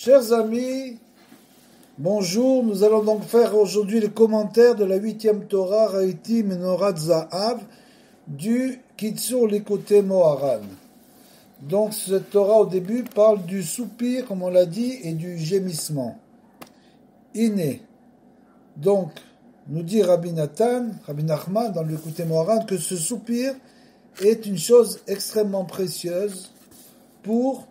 Chers amis, bonjour. Nous allons donc faire aujourd'hui le commentaire de la 8e Torah Raïti Menorat Zahav du Kitzur Likutei Moharan. Donc cette Torah au début parle du soupir, comme on l'a dit, et du gémissement. Iné. Donc, nous dit Rabbi Nachman dans le Likutei Moharan que ce soupir est une chose extrêmement précieuse pour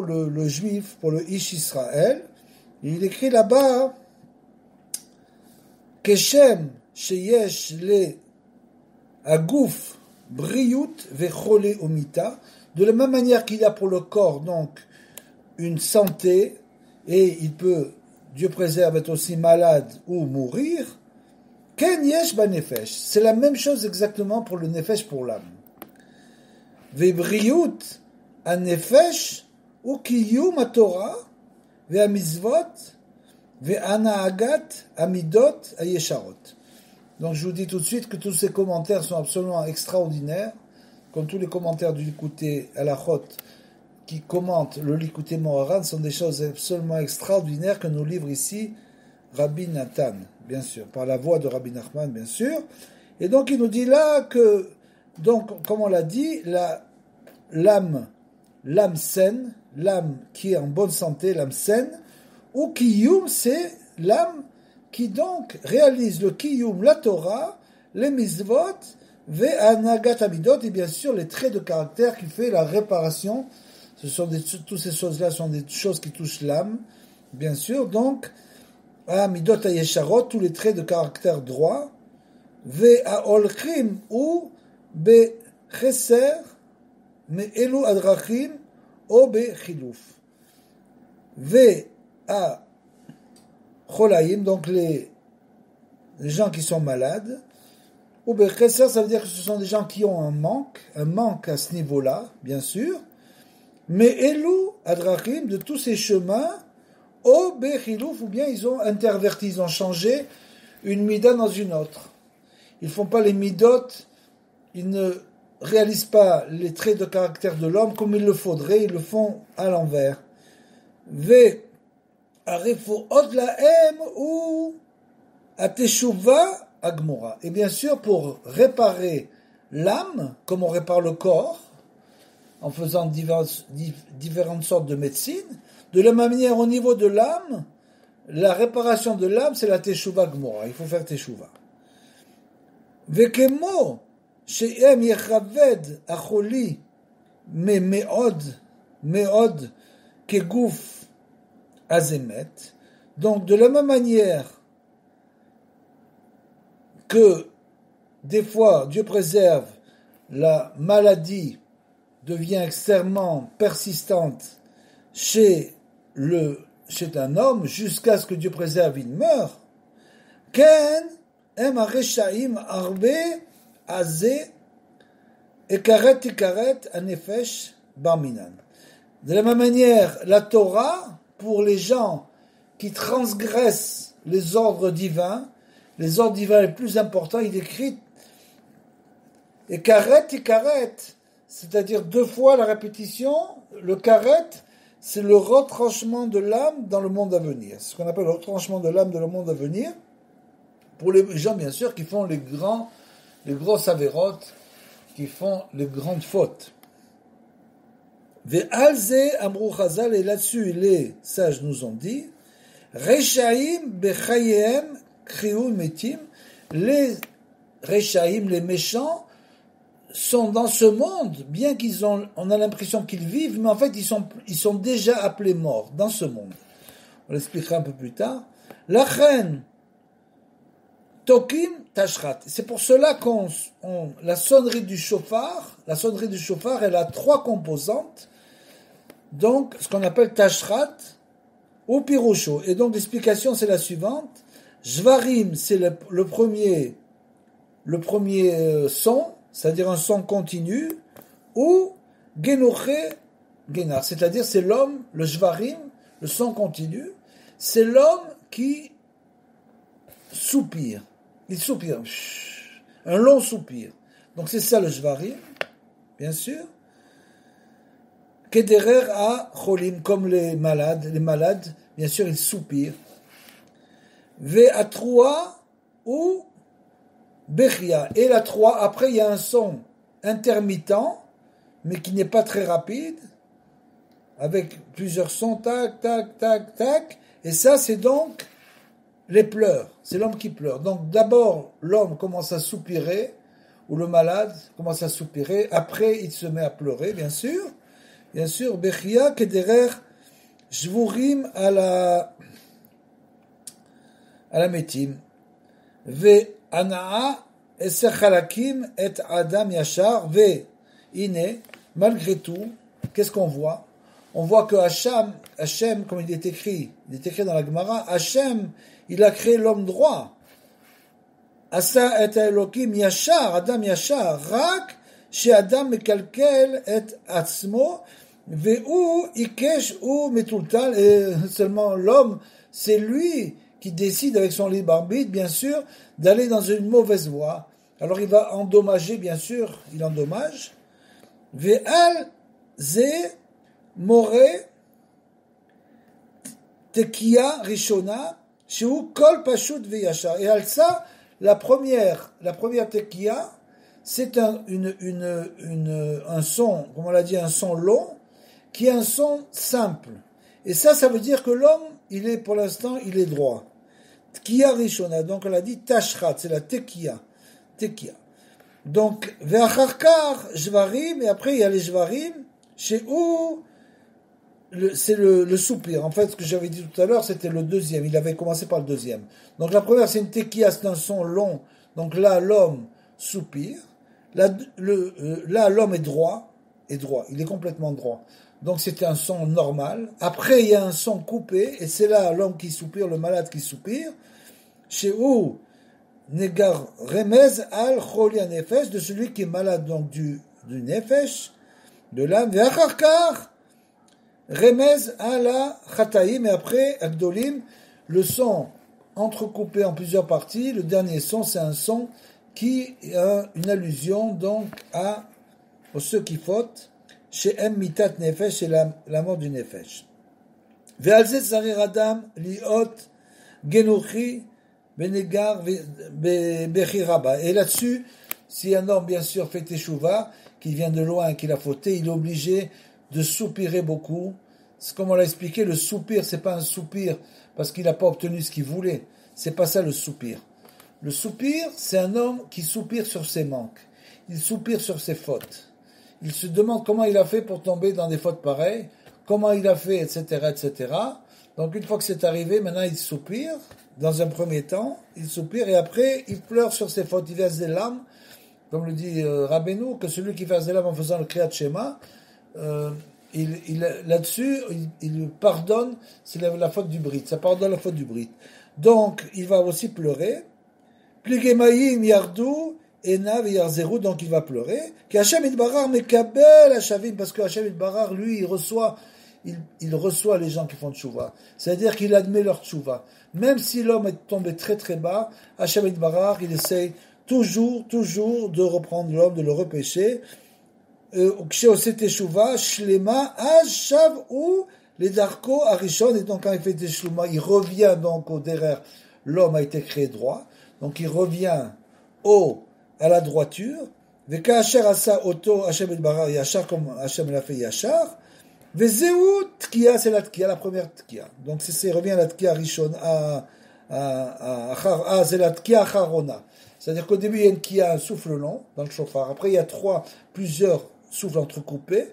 le juif, pour le Ish Israël. Il écrit là-bas Keshem sheyesh le aguf briyut vechole omita, de la même manière qu'il y a pour le corps donc une santé et il peut, Dieu préserve, être aussi malade ou mourir. Ken yesh banefesh, c'est la même chose exactement pour le nefesh, pour l'âme. Vebriyut anefesh Ukiyum Torah, ve'amizvot, ve'anaagat amidot ayesharot. Donc je vous dis tout de suite que tous ces commentaires sont absolument extraordinaires, comme tous les commentaires du Likutei Halachot qui commentent le Likutei Moharan sont des choses absolument extraordinaires que nous livre ici Rabbi Nathan, bien sûr, par la voix de Rabbi Nachman, bien sûr. Et donc il nous dit là que, donc comme on l'a dit, l'âme saine, l'âme qui est en bonne santé, l'âme saine, ou kiyum, c'est l'âme qui donc réalise le kiyum, la Torah, les mitzvot, ve'anagat amidot, et bien sûr les traits de caractère qui fait la réparation. Toutes ces choses-là sont des choses qui touchent l'âme, bien sûr. Donc, amidot ayesharot, tous les traits de caractère droit, ve'aolchim ou becheser, mais elu adrachim ou bechiluf. Ve'a cholaim, donc les gens qui sont malades, ou becheser, ça veut dire que ce sont des gens qui ont un manque à ce niveau-là, bien sûr, mais elu adrachim, de tous ces chemins, ou bechiluf, ou bien ils ont interverti, ils ont changé une mida dans une autre. Ils font pas les midot, ils ne réalisent pas les traits de caractère de l'homme comme il le faudrait, ils le font à l'envers. Ve arifu od lahem ou ateshuva agmora. Et bien sûr, pour réparer l'âme, comme on répare le corps, en faisant différentes sortes de médecine, de la même manière au niveau de l'âme, la réparation de l'âme, c'est la teshuva agmora. Il faut faire teshuva. Vekemo she'em yechaved acholi me meod keguf azemet. Donc de la même manière que des fois Dieu préserve, la maladie devient extrêmement persistante chez un homme jusqu'à ce que Dieu préserve, il meurt. Ken em hareshaim arbe azé ekaret anefesh barminan. De la même manière, la Torah, pour les gens qui transgressent les ordres divins les plus importants, il écrit ekaret, c'est-à-dire 2 fois la répétition. Le karet, c'est le retranchement de l'âme dans le monde à venir. C'est ce qu'on appelle le retranchement de l'âme dans le monde à venir. Pour les gens, bien sûr, qui font les grosses avérotes, qui font les grandes fautes. Ve'alze amrou chazal, et là-dessus, les sages nous ont dit, Rechaim bechayem kriou metim, les Rechaim, les méchants, sont dans ce monde, bien on a l'impression qu'ils vivent, mais en fait, ils sont déjà appelés morts dans ce monde. On l'expliquera un peu plus tard. La reine, Tokim Tashrat. C'est pour cela la sonnerie du chauffard, elle a 3 composantes. Donc, ce qu'on appelle Tashrat ou Pirusho. Et donc, l'explication, c'est la suivante. Jvarim, c'est le premier son, c'est-à-dire un son continu, ou Genoche Genar, c'est-à-dire c'est l'homme, le Jvarim, le son continu, c'est l'homme qui soupire. Il soupire. Un long soupir. Donc c'est ça le Jvarim, bien sûr. Kederer a cholim, comme les malades, bien sûr, ils soupirent. Ve atroua ou bechia. Et la 3, après, il y a un son intermittent, mais qui n'est pas très rapide, avec plusieurs sons, tac, tac, tac, tac. Et ça, c'est donc les pleurs. C'est l'homme qui pleure. Donc, d'abord, l'homme commence à soupirer, ou le malade commence à soupirer. Après, il se met à pleurer, bien sûr. Bien sûr, bechia, kederer, jvurim à la métim. Ve anaa eser chalakim et adam yachar. Ve ine, malgré tout, qu'est-ce qu'on voit? On voit que Hachem, comme il est écrit dans la Gemara, Hachem, il a créé l'homme droit. Asa et Elokim yachar, Adam yachar, rak, chez Adam mekalkel et atzmo, ve'u ikesh ou metultal, et seulement l'homme, c'est lui qui décide avec son libre arbitre, bien sûr, d'aller dans une mauvaise voie. Alors il va endommager, bien sûr, il endommage. Ve'al ze Moré, Tekia Rishona, Shu Kol Pashut Veyachar. Et Alsa, la première Tekia, c'est un son, comme on l'a dit, un son long, qui est un son simple. Et ça veut dire que l'homme, pour l'instant, il est droit. Tekia Rishona, donc on l'a dit Tashrat, c'est la Tekia. Donc, Ve'acharkar, Jvarim, et après il y a les Jvarim, chez où c'est le soupir. En fait, ce que j'avais dit tout à l'heure, c'était le deuxième. Il avait commencé par le deuxième. Donc la première, c'est une tekia, c'est un son long. Donc là, l'homme soupire. Là, l'homme est droit. Il est complètement droit. Donc c'était un son normal. Après, il y a un son coupé. Et c'est là l'homme qui soupire, le malade qui soupire. Chez où Negar remez al choli nefesh, de celui qui est malade, donc du nefesh, de l'âme. Ve'acharkar Remez à la chataïm, et après, Agdolim, le son entrecoupé en plusieurs parties. Le dernier son, c'est un son qui a une allusion donc aux ceux qui fautent, chez M mitat nefesh, c'est la mort du nefesh. Ve'alzet sarir adam liot genuchi benegar bechiraba. Et là-dessus, si un homme, bien sûr, fait teshuva, qui vient de loin, qu'il a fauté, il est obligé de soupirer beaucoup. C'est comme on l'a expliqué, le soupir, c'est pas un soupir parce qu'il n'a pas obtenu ce qu'il voulait. C'est pas ça le soupir. Le soupir, c'est un homme qui soupire sur ses manques. Il soupire sur ses fautes. Il se demande comment il a fait pour tomber dans des fautes pareilles, comment il a fait, etc., etc. Donc une fois que c'est arrivé, maintenant il soupire. Dans un premier temps, il soupire et après, il pleure sur ses fautes. Il verse des larmes, comme le dit Rabbeinu, que celui qui verse des larmes en faisant le Kriyat Shema, là-dessus, il pardonne, c'est la faute du Brit, ça pardonne la faute du Brit. Donc, il va aussi pleurer. Pligemaïm yardou, enav yarzeru, donc il va pleurer. Ki Hashem itbarar mekabel hashavim, parce que Hashem itbarar, lui, il reçoit les gens qui font tchouva. C'est-à-dire qu'il admet leur tchouva. Même si l'homme est tombé très très bas, Hashem itbarar, il essaye toujours de reprendre l'homme, de le repêcher. Ksheose teshuva shlema ashav ou les darko arishon, et donc quand il fait teshuva, il revient donc au derrière. L'homme a été créé droit, donc il revient à la droiture. Veka asher asa oto Hashem itbarar yachar, comme Hashem l'a fait yachar. Vezeu tkia, c'est la tkia, la première tkia. Donc c'est revient à la tkia rishon, c'est la tkia acharona. C'est-à-dire qu'au début il y a une tkia, un souffle long dans le chauffard. Après il y a plusieurs souffle entrecoupé.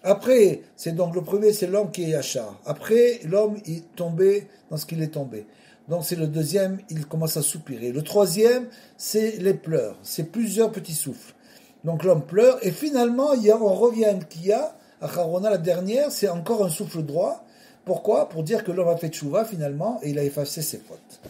Après, c'est donc le premier, c'est l'homme qui est yachar. Après, l'homme est tombé dans ce qu'il est tombé. Donc c'est le deuxième, il commence à soupirer. Le troisième, c'est les pleurs. C'est plusieurs petits souffles. Donc l'homme pleure et finalement, on revient à une kia, à Charona, la dernière, c'est encore un souffle droit. Pourquoi? Pour dire que l'homme a fait tchouva finalement et il a effacé ses fautes.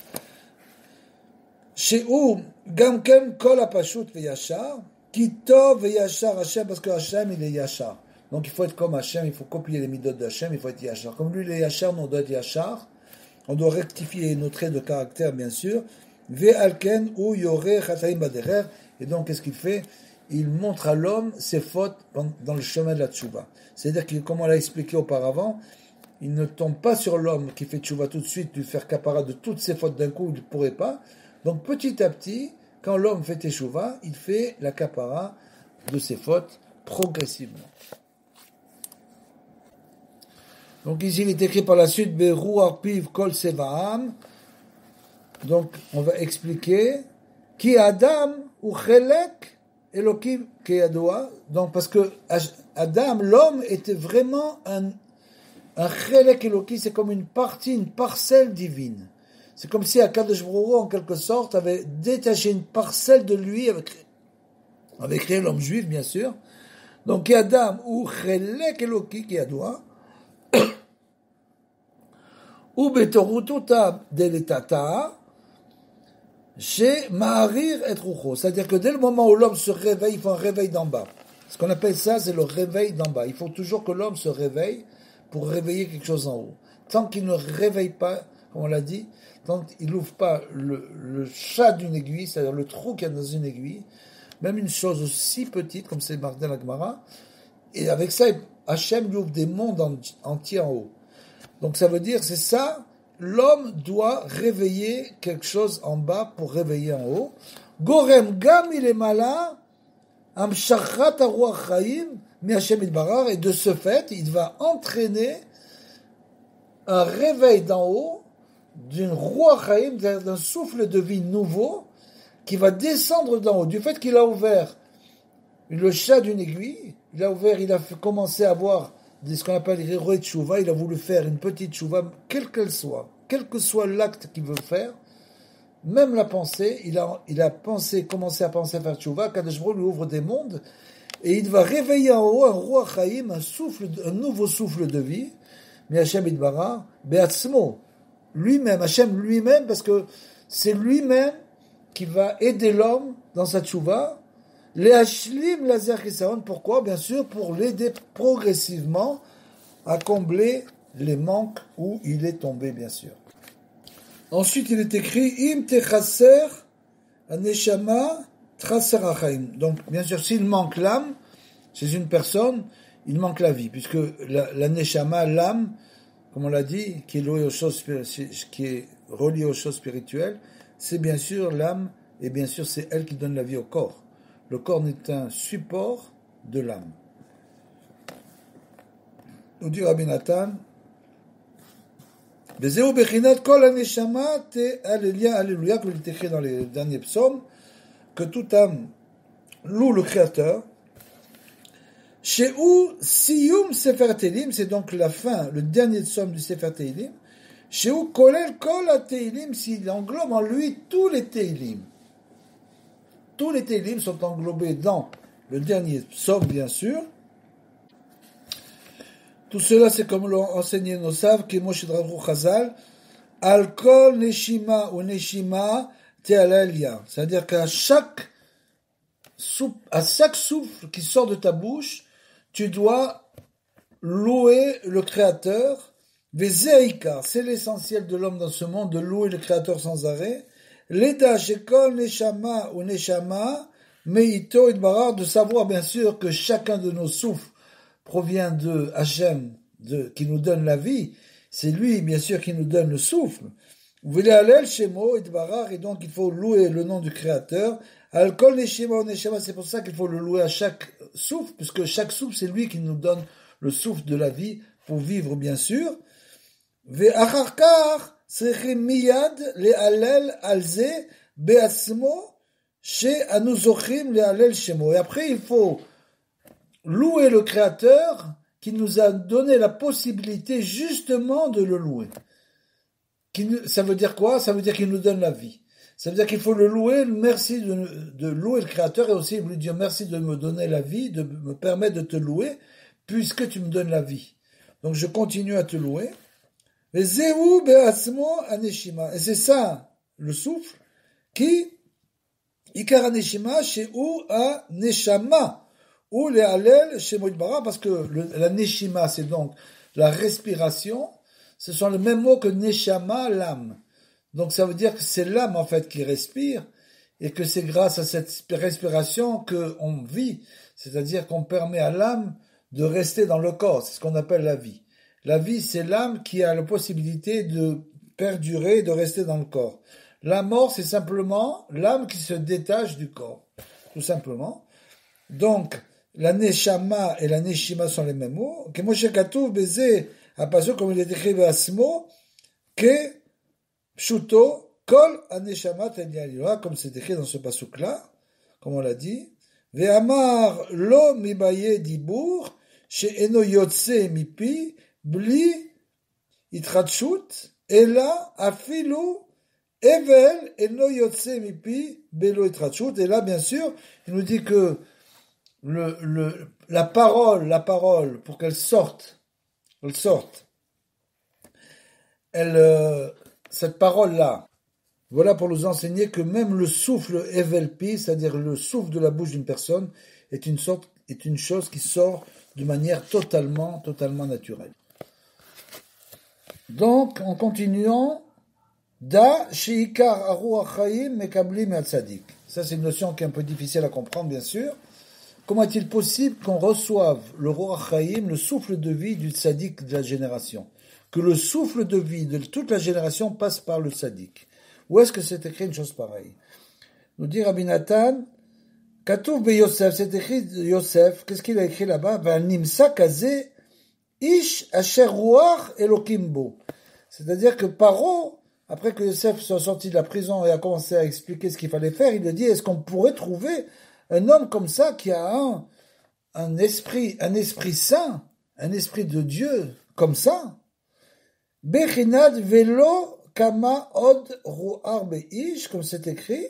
Chez où Gamken kol apashut veyachar. Kitov et Yachar Hashem, parce que Hashem il est Yachar. Donc il faut être comme Hashem, il faut copier les midot de Hashem, il faut être Yachar. Comme lui il est Yachar, nous on doit être Yachar. On doit rectifier nos traits de caractère, bien sûr. Ve alken ou yore chataim baderer. Et donc qu'est-ce qu'il fait? il montre à l'homme ses fautes dans le chemin de la tchouva. C'est-à-dire que, comme on l'a expliqué auparavant, il ne tombe pas sur l'homme qui fait tchouva tout de suite, lui faire capara de toutes ses fautes d'un coup, il ne pourrait pas. Donc petit à petit, quand l'homme fait tchouva, il fait la capara de ses fautes progressivement. Donc ici, il est écrit par la suite, Beru arpiv kol sevaam. Donc, on va expliquer, Ki Adam ou Chelek Elokim Keyadoa. Donc, parce que Adam, l'homme, était vraiment un Chelek Eloki, c'est comme une partie, une parcelle divine. C'est comme si Akadosh Baruch Hu, en quelque sorte, avait détaché une parcelle de lui avec créé l'homme juif, bien sûr. Donc, Ki Adam ou Chelek Eloki Keyadoa. Ou Betorututa Deletata. Chez Maharir et Rucho. C'est-à-dire que dès le moment où l'homme se réveille, il faut un réveil d'en bas. Ce qu'on appelle ça, c'est le réveil d'en bas. Il faut toujours que l'homme se réveille pour réveiller quelque chose en haut. Tant qu'il ne réveille pas, comme on l'a dit, tant qu'il n'ouvre pas le chat d'une aiguille, c'est-à-dire le trou qu'il y a dans une aiguille, même une chose aussi petite, comme c'est marqué dans la Gemara, et avec ça, Hachem lui ouvre des mondes entiers en haut. Donc ça veut dire, c'est ça, l'homme doit réveiller quelque chose en bas pour réveiller en haut. Gorem gam il est malin, amshachat aruach chaim, mi Hashem itbarar, et de ce fait, il va entraîner un réveil d'en haut d'une ruach chaim, d'un souffle de vie nouveau qui va descendre d'en haut. Du fait qu'il a ouvert le chat d'une aiguille, il a commencé à voir ce qu'on appelle les héros de tchouva, il a voulu faire une petite tchouva, quelle que soit l'acte qu'il veut faire, même la pensée, il a commencé à penser à faire tchouva, Kadosh Baruch Hu lui ouvre des mondes, et il va réveiller en haut un roi chaim, un nouveau souffle de vie, mais Hashem Idbara, Beatzmo, lui-même, Hashem lui-même, parce que c'est lui-même qui va aider l'homme dans sa tchouva, les Hashlim Lazer Kisaon, pourquoi? Bien sûr, pour l'aider progressivement à combler les manques où il est tombé, bien sûr. Ensuite, il est écrit Im Techasser Aneshama Traser Achaim. Donc, bien sûr, s'il manque l'âme chez une personne, il manque la vie, puisque la Neshama, l'âme, comme on l'a dit, qui est reliée aux choses spirituelles, c'est bien sûr l'âme, et bien sûr, c'est elle qui donne la vie au corps. Le corps n'est un support de l'âme. Nous dit Rabbi Nathan, Vezeu bechinat kol haneshama te alléluia, alléluia, comme il est écrit dans les derniers psaumes, que toute âme loue le Créateur. Chez où Siyum Sefer Teilim, c'est donc la fin, le dernier psaume du Sefer Teilim. Chez où Kolel Kol HaTeilim, s'il englobe en lui tous les Teilim. Tous les Teilim sont englobés dans le dernier psaume, bien sûr. Tout cela, c'est comme l'ont enseigné nos sages, qui Moshe Dravrou Chazal, Al Kol Neshima ou Neshima Te'alalia. C'est-à-dire qu'à chaque souffle qui sort de ta bouche, tu dois louer le Créateur. Vezeika, c'est l'essentiel de l'homme dans ce monde, de louer le Créateur sans arrêt. L'Eda Shekol Neshama ou Neshama Meito Idbarar, de savoir bien sûr que chacun de nos souffles provient de Hachem, qui nous donne la vie. C'est lui, bien sûr, qui nous donne le souffle. Vous voulez aller Shemo Idbarar, et donc il faut louer le nom du Créateur. Al-Kol Neshama ou Neshama, c'est pour ça qu'il faut le louer à chaque souffle, puisque chaque souffle, c'est lui qui nous donne le souffle de la vie pour vivre, bien sûr. Ve'acharkar Srechim miyad le'alel alze be'atzmo chez anuzochim le'alel shemo. Et après, il faut louer le Créateur qui nous a donné la possibilité justement de le louer. Ça veut dire quoi? Ça veut dire qu'il nous donne la vie. Ça veut dire qu'il faut le louer, merci de louer le Créateur, et aussi lui dire merci de me donner la vie, de me permettre de te louer, puisque tu me donnes la vie. Donc je continue à te louer. Et c'est ça, le souffle, qui, Ikar Aneshima, chez ou a Neshama, ou les Halel, chez Moïdbara, parce que la Neshima, c'est donc la respiration, ce sont les mêmes mots que Neshama, l'âme. Donc ça veut dire que c'est l'âme, en fait, qui respire, et que c'est grâce à cette respiration qu'on vit, c'est-à-dire qu'on permet à l'âme de rester dans le corps, c'est ce qu'on appelle la vie. La vie, c'est l'âme qui a la possibilité de perdurer, de rester dans le corps. La mort, c'est simplement l'âme qui se détache du corps, tout simplement. Donc, la neshama et la neshima sont les mêmes mots. Que Moshe Katuv baiser à passer comme il est écrit à ce mot, que pshuto kol aneshama tenyalila, comme c'est écrit dans ce pasuk-là, comme on l'a dit. Ve'amar lo mibaye dibur, she'eno yotse mipi, bli itratshut, ela afilu evel eno yotse mipi, belo itratshut. Et là, bien sûr, il nous dit que la parole, pour qu'elle sorte, cette parole-là, voilà pour nous enseigner que même le souffle evelpi, c'est-à-dire le souffle de la bouche d'une personne, est une chose qui sort de manière totalement naturelle. Donc, en continuant, da sheikar aruach chaim mekabli me'atzadik. Ça, c'est une notion qui est un peu difficile à comprendre, bien sûr. Comment est-il possible qu'on reçoive le ruach chaim, le souffle de vie du tzaddik de la génération? Que le souffle de vie de toute la génération passe par le tzaddik. Où est-ce que c'est écrit une chose pareille? Nous dit Rabbi Nathan, Katuv be Yosef, c'est écrit Yosef, qu'est-ce qu'il a écrit là-bas? Val nimsa kazé ish asher ruach elokim bo. C'est-à-dire que Paro, après que Yosef soit sorti de la prison et a commencé à expliquer ce qu'il fallait faire, il lui dit, est-ce qu'on pourrait trouver un homme comme ça qui a un esprit saint, un esprit de Dieu comme ça? Bechinad velo kama od ruach beish, comme c'est écrit,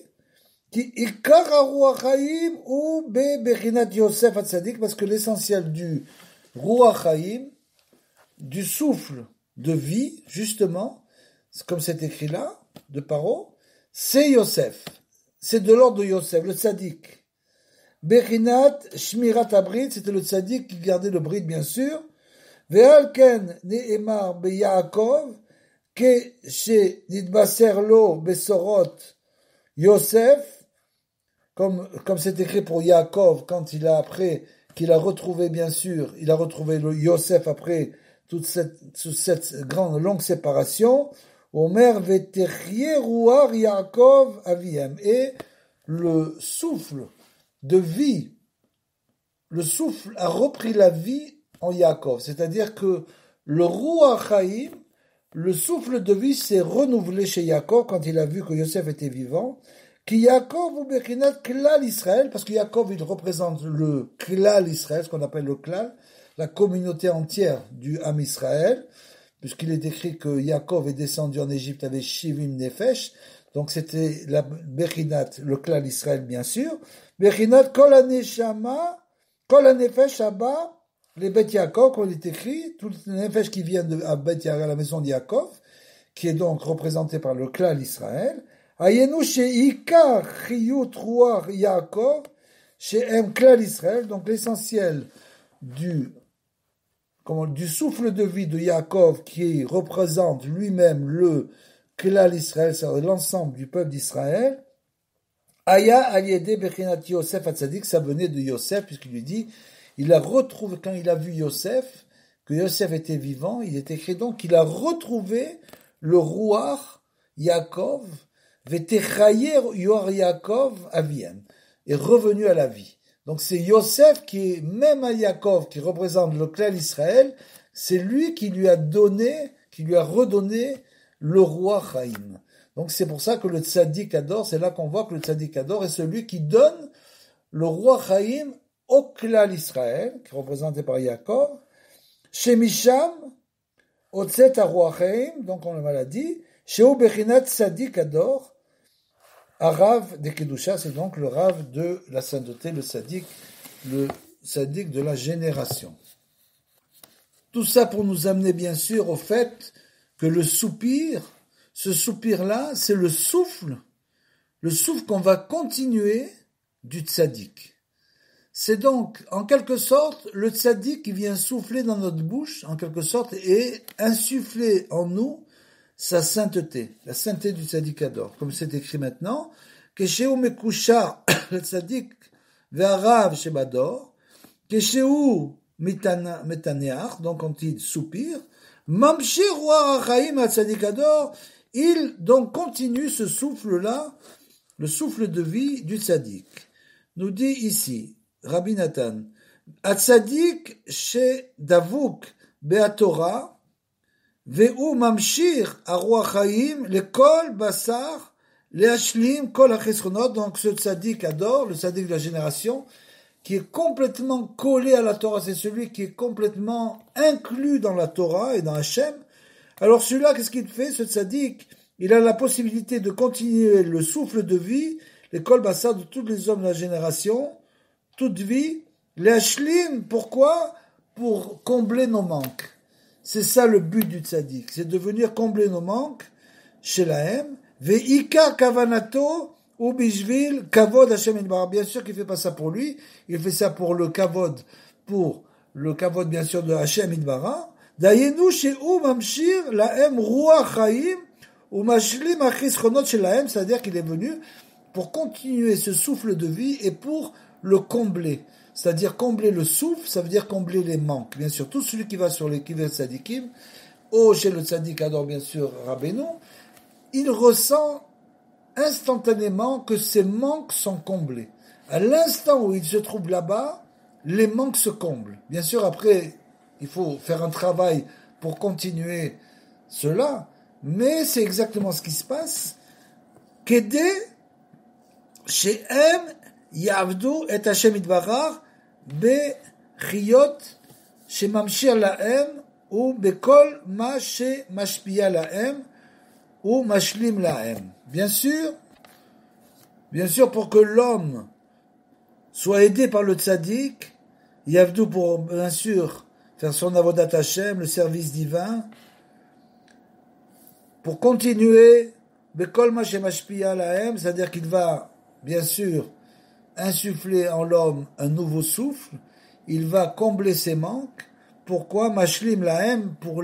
qui ikar ruach chaim ou bechinad Yosef atzadik, parce que l'essentiel du ruach chaim, du souffle de vie, justement, comme c'est écrit là, de Paro, c'est Yosef. C'est de l'ordre de Yosef, le tzaddik. Bechinat shmirat abrit, c'était le tzaddik qui gardait le brit, bien sûr. Ve'alken ne'emar be'Yaakov, que chez nidbaser lo besorot Yosef, comme c'est écrit pour Yaakov, quand il a retrouvé, bien sûr, il a retrouvé le Yosef après toute cette grande, longue séparation, Omer vetechie ruach Yaakov aviem, et le souffle de vie, le souffle a repris la vie en Yaakov, c'est-à-dire que le ruach chaim, le souffle de vie s'est renouvelé chez Yaakov quand il a vu que Yosef était vivant, qui Yaakov ou Bechinat Klal Israël, parce que Yaakov il représente le Klal Israël, ce qu'on appelle le Klal, la communauté entière du Ham Israël, puisqu'il est écrit que Yaakov est descendu en Égypte avec Shivim Nefesh, donc c'était la Bechinat, le Klal Israël bien sûr, Bechinat Kol HaNeshama, Kol HaNefesh Abba, les Beth Yaakov, comme il est écrit, tout les Nefesh qui viennent à Beth Yaakov, à la maison de Yaakov, qui est donc représenté par le Klal Israël, Ayenu she'ikar chiyut ruach Yaakov, she'em Klal Israël, donc l'essentiel du souffle de vie de Yaakov qui représente lui-même le Klal Israël, c'est-à-dire l'ensemble du peuple d'Israël, Aya aliede bechinat Yosef atzadik, ça venait de Yosef, puisqu'il lui dit, il a retrouvé, quand il a vu Yosef, que Yosef était vivant, il est écrit donc qu'il a retrouvé le Ruach Yaakov, vetechayer Yor Yaakov aviem, est revenu à la vie. Donc c'est Yosef qui est, même à Yaakov, qui représente le clan Israël, c'est lui qui lui a redonné le roi Chaim. Donc c'est pour ça que le tzaddik adore, c'est là qu'on voit que le tzaddik adore est celui qui donne le roi Chaim au clan Israël, qui est représenté par Yaakov, chez Misham, au tzet roi Chaim, donc on l'a dit, chez Bechinat tzaddik adore, Arav de Kedusha, c'est donc le Rav de la sainteté, le tzaddik de la génération. Tout ça pour nous amener bien sûr au fait que le soupir, ce soupir-là, c'est le souffle qu'on va continuer du tzaddik. C'est donc, en quelque sorte, le tzaddik qui vient souffler dans notre bouche, en quelque sorte, et insuffler en nous sa sainteté, la sainteté du tzaddik adore. Comme c'est écrit maintenant, כשהוא מקושר לצדיק והרב שבדור, כשהוא מתניח, donc quand il soupire, ממשיך רוח החיים מהצדיק הדור, il donc continue ce souffle-là, le souffle de vie du tzaddik. Nous dit ici, Rabbi Nathan, הצדיק שדבוק בהתורה, והוא ממשיך הרוח חיים לכל בשר, להשלים כל החסרונות. Donc ce tzaddik adore, le tzaddik de la génération, qui est complètement collé à la Torah, c'est celui qui est complètement inclus dans la Torah et dans Hachem. Alors celui-là, qu'est-ce qu'il fait, ce tzaddik? Il a la possibilité de continuer le souffle de vie, les kol bassar de tous les hommes de la génération, toute vie, les hashlim, pourquoi? Pour combler nos manques. C'est ça le but du tzaddik, c'est de venir combler nos manques chez la ve'ika kavanato ou bishvil kavod Hashem Yitbarach. Bien sûr qu'il fait pas ça pour lui, il fait ça pour le kavod bien sûr de Hashem Yitbarach. Dayenu she'u mamshir lahem ruach chaim ou mashlim achisronot shelahem, c'est-à-dire qu'il est venu pour continuer ce souffle de vie et pour le combler. C'est-à-dire combler le souffle, ça veut dire combler les manques. Bien sûr, tout celui qui va sur les kivet tzadikim, ou chez le tzadik adore bien sûr Rabbeinu, il ressent instantanément que ses manques sont comblés. À l'instant où il se trouve là-bas, les manques se comblent. Bien sûr, après, il faut faire un travail pour continuer cela, mais c'est exactement ce qui se passe. Kedé, she'em yavdu et Hashem Yitbarach bechiyot shemamshir lahem ou bekol ma shemashpia lahem ou mashlim lahem. Bien sûr, pour que l'homme soit aidé par le tzaddik, yavdu pour, bien sûr, faire son avodat Hashem, le service divin, pour continuer, bekol ma shemashpia lahem, c'est-à-dire qu'il va, bien sûr, insuffler en l'homme un nouveau souffle, il va combler ses manques. Pourquoi? Mashlim lahem, pour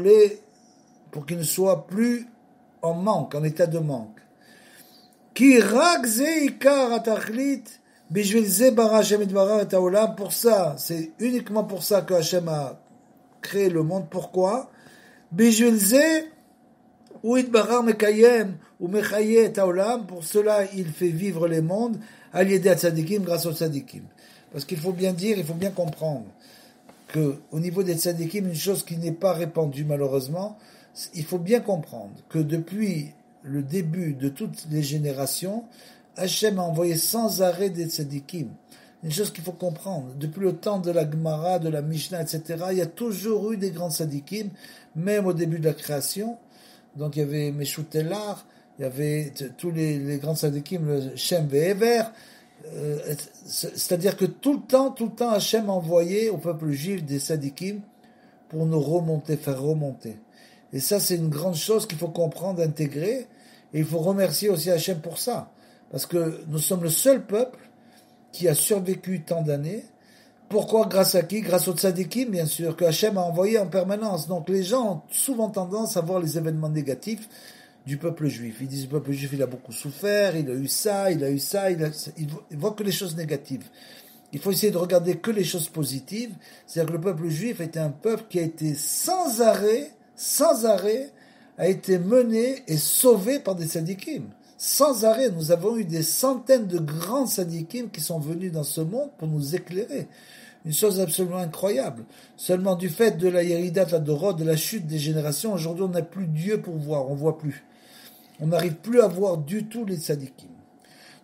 qu'il ne soit plus en manque, en état de manque. Ki rak ze ikar atachlit bishvil ze bara Hashem Yitbarach et haolam. Pour ça, c'est uniquement pour ça que Hashem a créé le monde. Pourquoi? Bishvil ze ou Yitbarach mekayem ou mechaye et haolam. Pour cela, il fait vivre les mondes. Al-Yedei Tzadikim, grâce aux Tzadikim. Parce qu'il faut bien dire, il faut bien comprendre que au niveau des Tzadikim, une chose qui n'est pas répandue malheureusement, il faut bien comprendre que depuis le début de toutes les générations, Hachem a envoyé sans arrêt des Tzadikim. Une chose qu'il faut comprendre, depuis le temps de la Gemara, de la Mishnah, etc., il y a toujours eu des grands Tzadikim, même au début de la création. Donc il y avait Meshutelar, il y avait tous les grands tzadikim, le Shem Ve'ever, c'est-à-dire que tout le temps, Hachem a envoyé au peuple juif des tzadikim pour nous faire remonter. Et ça, c'est une grande chose qu'il faut comprendre, intégrer, et il faut remercier aussi Hachem pour ça. Parce que nous sommes le seul peuple qui a survécu tant d'années. Pourquoi? Grâce à qui? Grâce aux tzadikim, bien sûr, que Hachem a envoyé en permanence. Donc les gens ont souvent tendance à voir les événements négatifs du peuple juif. Ils disent, le peuple juif, il a beaucoup souffert, il a eu ça, il voit que les choses négatives. Il faut essayer de regarder que les choses positives. C'est-à-dire que le peuple juif était un peuple qui a été sans arrêt, a été mené et sauvé par des tzadikim. Sans arrêt, nous avons eu des centaines de grands tzadikim qui sont venus dans ce monde pour nous éclairer. Une chose absolument incroyable. Seulement du fait de la Yeridat, la Dorot, de la chute des générations, aujourd'hui on n'a plus Dieu pour voir, on voit plus. On n'arrive plus à voir du tout les tzadikim.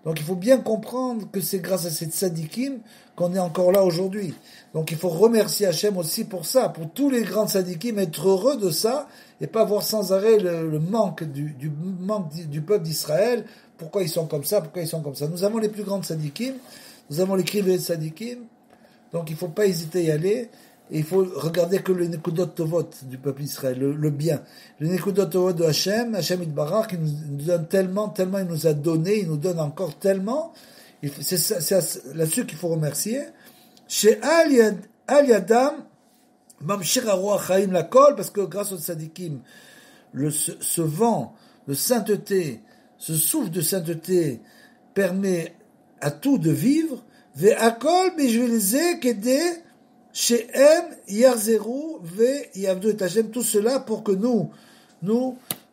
Donc il faut bien comprendre que c'est grâce à ces tzadikim qu'on est encore là aujourd'hui. Donc il faut remercier Hachem aussi pour ça, pour tous les grands tzadikim, être heureux de ça, et pas voir sans arrêt le manque du peuple d'Israël. Pourquoi ils sont comme ça? Nous avons les plus grands tzadikim, nous avons les krivei tzadikim, donc il ne faut pas hésiter à y aller. Et il faut regarder que le Nekudot Tovot du peuple d'Israël, le bien. Le Nekudot Tovot de Hachem Yitbarach, il nous donne tellement, il nous a donné, il nous donne encore tellement. C'est là-dessus qu'il faut remercier. Chez Al Yadam, Mamshir Haruach Chaim Lakol, parce que grâce au tzadikim, ce vent de sainteté, ce souffle de sainteté, permet à tout de vivre, ve'akol bishvil ze kedei she'em yarzeru ve'yavdu et Hashem, tout cela pour que nous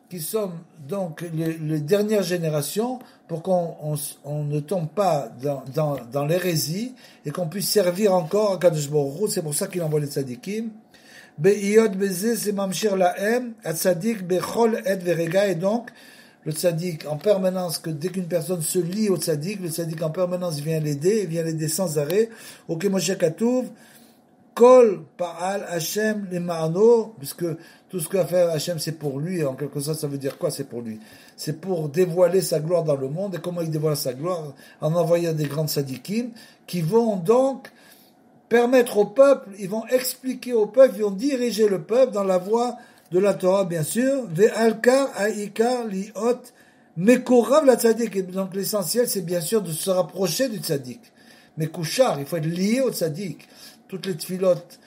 qui sommes donc les dernières générations, pour qu'on ne tombe pas dans l'hérésie et qu'on puisse servir encore à Kadosh Baruch Hu. C'est pour ça qu'il envoie les tzadikim. Be'iyot beze c'est mamshir lahem, at-tzadik bechol et verega, et donc le tzaddik en permanence, que dès qu'une personne se lie au tzaddik, le tzaddik en permanence vient l'aider sans arrêt. Ok, Moshe Katuv, Kol Pa'al Hashem Lema'ano, puisque tout ce qu'a fait Hashem c'est pour lui, en quelque sorte ça veut dire quoi? C'est pour lui. C'est pour dévoiler sa gloire dans le monde. Et comment il dévoile sa gloire? En envoyant des grands tzadikim qui vont donc permettre au peuple, ils vont expliquer au peuple, ils vont diriger le peuple dans la voie de la Torah, bien sûr. Ve'alkar ha'ikar li'ot mekorav la tzadik. Et donc l'essentiel c'est bien sûr de se rapprocher du tzadik. Mais kouchar, il faut être lié au tzadik. Toutes les tfilotes,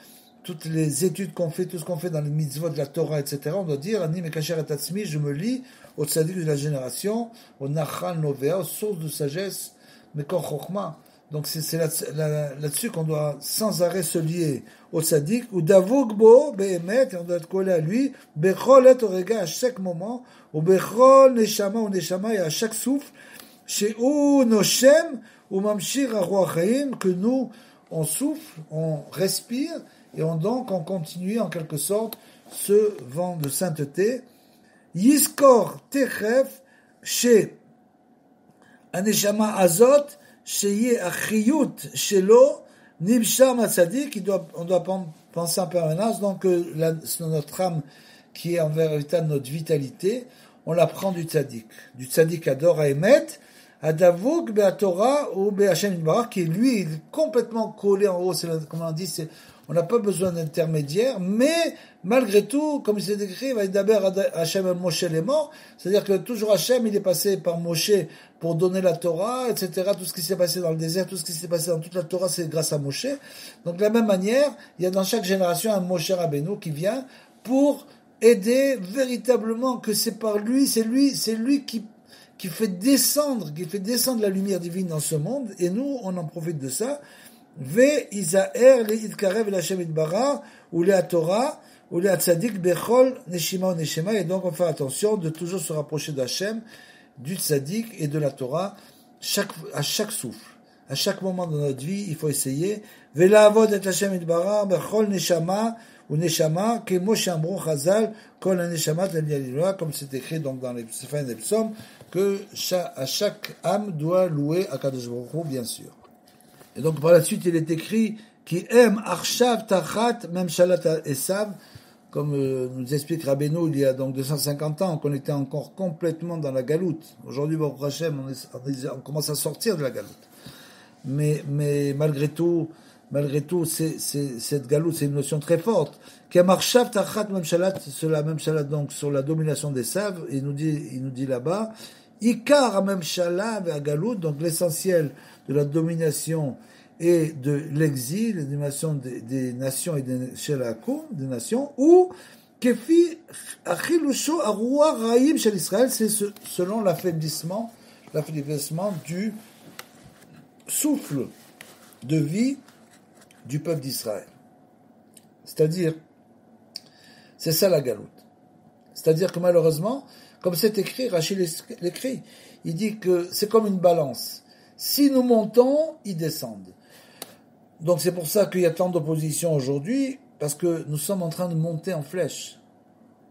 toutes les études qu'on fait, tout ce qu'on fait dans les mitzvot de la Torah, etc., on doit dire, Ani mekacher et atzmi, je me lie au tzaddik de la génération, au nachal novea, aux sources de sagesse, mekor chokhma. Donc c'est là-dessus qu'on doit sans arrêt se lier au tzaddik, ou davugbo, behemet, et on doit être collé à lui, bechol et orega, à chaque moment, ou bechol neshama, et à chaque souffle, chez ou noshem, ou mamshir aruach haim, que nous, on souffle, on respire, et on continue en quelque sorte ce vent de sainteté. Yiskor techef chez Aneshama Azot, chez Achiyut, chez l'eau, Nibsham Atzadik, on doit penser en permanence, donc notre âme qui est en vérité notre vitalité, on la prend du tzaddik ador à Emet, Adavouk Be'atorah ou Be'Hashem Yitbarach, qui lui, il est complètement collé en haut, comme on dit, on n'a pas besoin d'intermédiaire, mais malgré tout, comme il s'est décrit, d'abord Hachem Moshe les morts, c'est-à-dire que toujours Hachem, il est passé par Moshe pour donner la Torah, etc. Tout ce qui s'est passé dans le désert, tout ce qui s'est passé dans toute la Torah, c'est grâce à Moshe. Donc de la même manière, il y a dans chaque génération un Moshe Rabbeinu qui vient pour aider véritablement que c'est par lui, c'est lui qui fait descendre la lumière divine dans ce monde, et nous, on en profite de ça. Ve Isaer le Idkarev le Hashem Yitbarach ou le Torah ou le Tzadik bechol neshima ou neshima, et donc on fait attention de toujours se rapprocher d'Hashem, du Tzadik et de la Torah à chaque souffle, à chaque moment de notre vie, il faut essayer. Ve la'avod et Hashem Yitbarach bechol neshama ou neshama kemo sh'amru Chazal kol neshama t'el, comme c'est écrit donc dans les psaumes, que à chaque âme doit louer Akadosh Baruch Hu, bien sûr. Et donc par la suite il est écrit qui aime Arshav Tachat Memshalat Esav, comme nous explique Rabbeinu il y a donc 250 ans, qu'on était encore complètement dans la galoute. Aujourd'hui, Baruch Hashem, on commence à sortir de la galoute. Mais malgré tout, cette galoute, c'est une notion très forte. Qui aime Arshav Tachat Memshalat, sur la Memshalat, donc sur la domination des Sav, il nous dit là-bas, Ikar Memshalat et Galout, donc l'essentiel de la domination et de l'exil, la domination des nations et des Shelakou, des nations, ou Kefi Achilusho Arua Raïm chez l'Israël, c'est selon l'affaiblissement du souffle de vie du peuple d'Israël. C'est-à-dire, c'est ça la galoute. C'est-à-dire que malheureusement, comme c'est écrit, Rachid l'écrit, il dit que c'est comme une balance. Si nous montons, ils descendent. Donc c'est pour ça qu'il y a tant d'opposition aujourd'hui, parce que nous sommes en train de monter en flèche.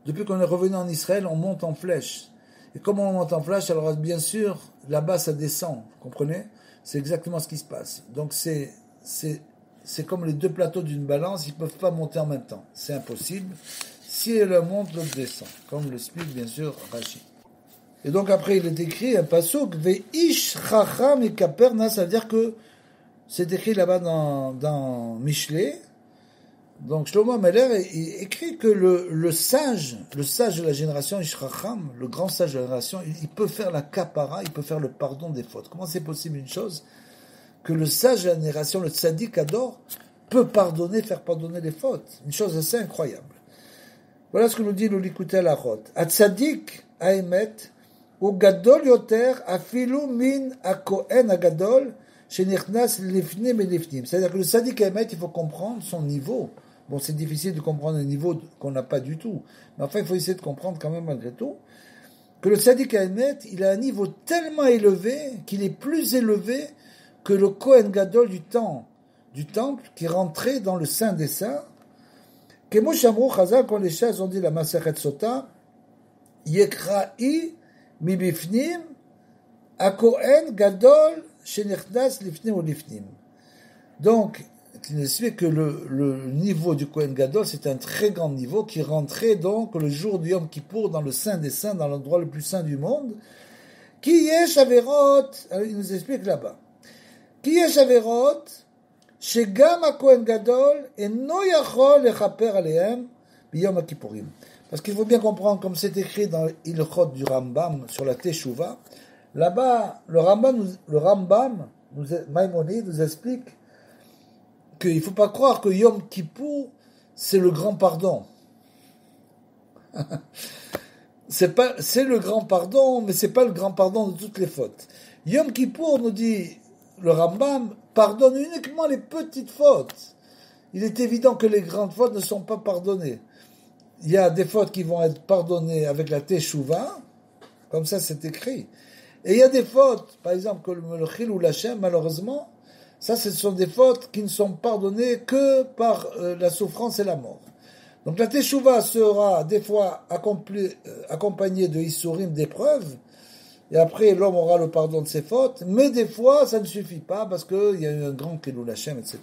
Depuis qu'on est revenu en Israël, on monte en flèche. Et comment on monte en flèche? Alors bien sûr, là-bas ça descend, vous comprenez? C'est exactement ce qui se passe. Donc c'est comme les deux plateaux d'une balance, ils ne peuvent pas monter en même temps. C'est impossible. Si elle monte, l'autre descend. Comme l'explique bien sûr Rachid. Et donc après il est écrit un pasuk Ve'ish chacham et kaperna, ça veut dire que c'est écrit là-bas dans Michelet. Donc Shlomo Meller il écrit que le sage de la génération Ish chacham, le grand sage de la génération, il peut faire la kapara, il peut faire le pardon des fautes. Comment c'est possible une chose que le sage de la génération, le tzaddik ador, peut faire pardonner les fautes? Une chose assez incroyable. Voilà ce que nous dit le Likutei Halachot. At tzaddik haemet ou gadol yoter afilu min hakohen hagadol shenichnas lifnim et lifnim. C'est-à-dire que le tzaddik Emet, il faut comprendre son niveau. Bon, c'est difficile de comprendre un niveau qu'on n'a pas du tout. Mais enfin, il faut essayer de comprendre quand même malgré tout que le tzaddik Emet, il a un niveau tellement élevé qu'il est plus élevé que le Kohen Gadol du temple qui rentrait dans le Saint des Saints. Kemo Shamru Chazal, quand les chefs ont dit la Masechet Sota, Yekra'i mibifnim, Akohen Gadol shenichnas lifnim ou lifnim. Donc, il explique que le niveau du Kohen Gadol, c'est un très grand niveau qui rentrait donc le jour du Yom Kippour dans le Saint des Saints, dans l'endroit le plus saint du monde. Qui yesh averot, il nous explique là-bas. Qui yesh averot, shegam ha-Kohen Gadol, eno yachol lechaper alehem biyom ha-Kippourim. Parce qu'il faut bien comprendre, comme c'est écrit dans l'Ilchot du Rambam sur la Teshuvah, là-bas, le Rambam, Maïmonide, nous explique qu'il ne faut pas croire que Yom Kippour, c'est le grand pardon. C'est le grand pardon, mais c'est pas le grand pardon de toutes les fautes. Yom Kippour, nous dit le Rambam, pardonne uniquement les petites fautes. Il est évident que les grandes fautes ne sont pas pardonnées. Il y a des fautes qui vont être pardonnées avec la Teshuvah, comme ça c'est écrit. Et il y a des fautes, par exemple, comme le Chil ou l'Hachem, malheureusement, ça, ce sont des fautes qui ne sont pardonnées que par la souffrance et la mort. Donc la Teshuvah sera des fois accompagnée de Issourim, d'épreuves, et après l'homme aura le pardon de ses fautes, mais des fois ça ne suffit pas parce qu'il y a eu un grand Kilul Hashem, etc.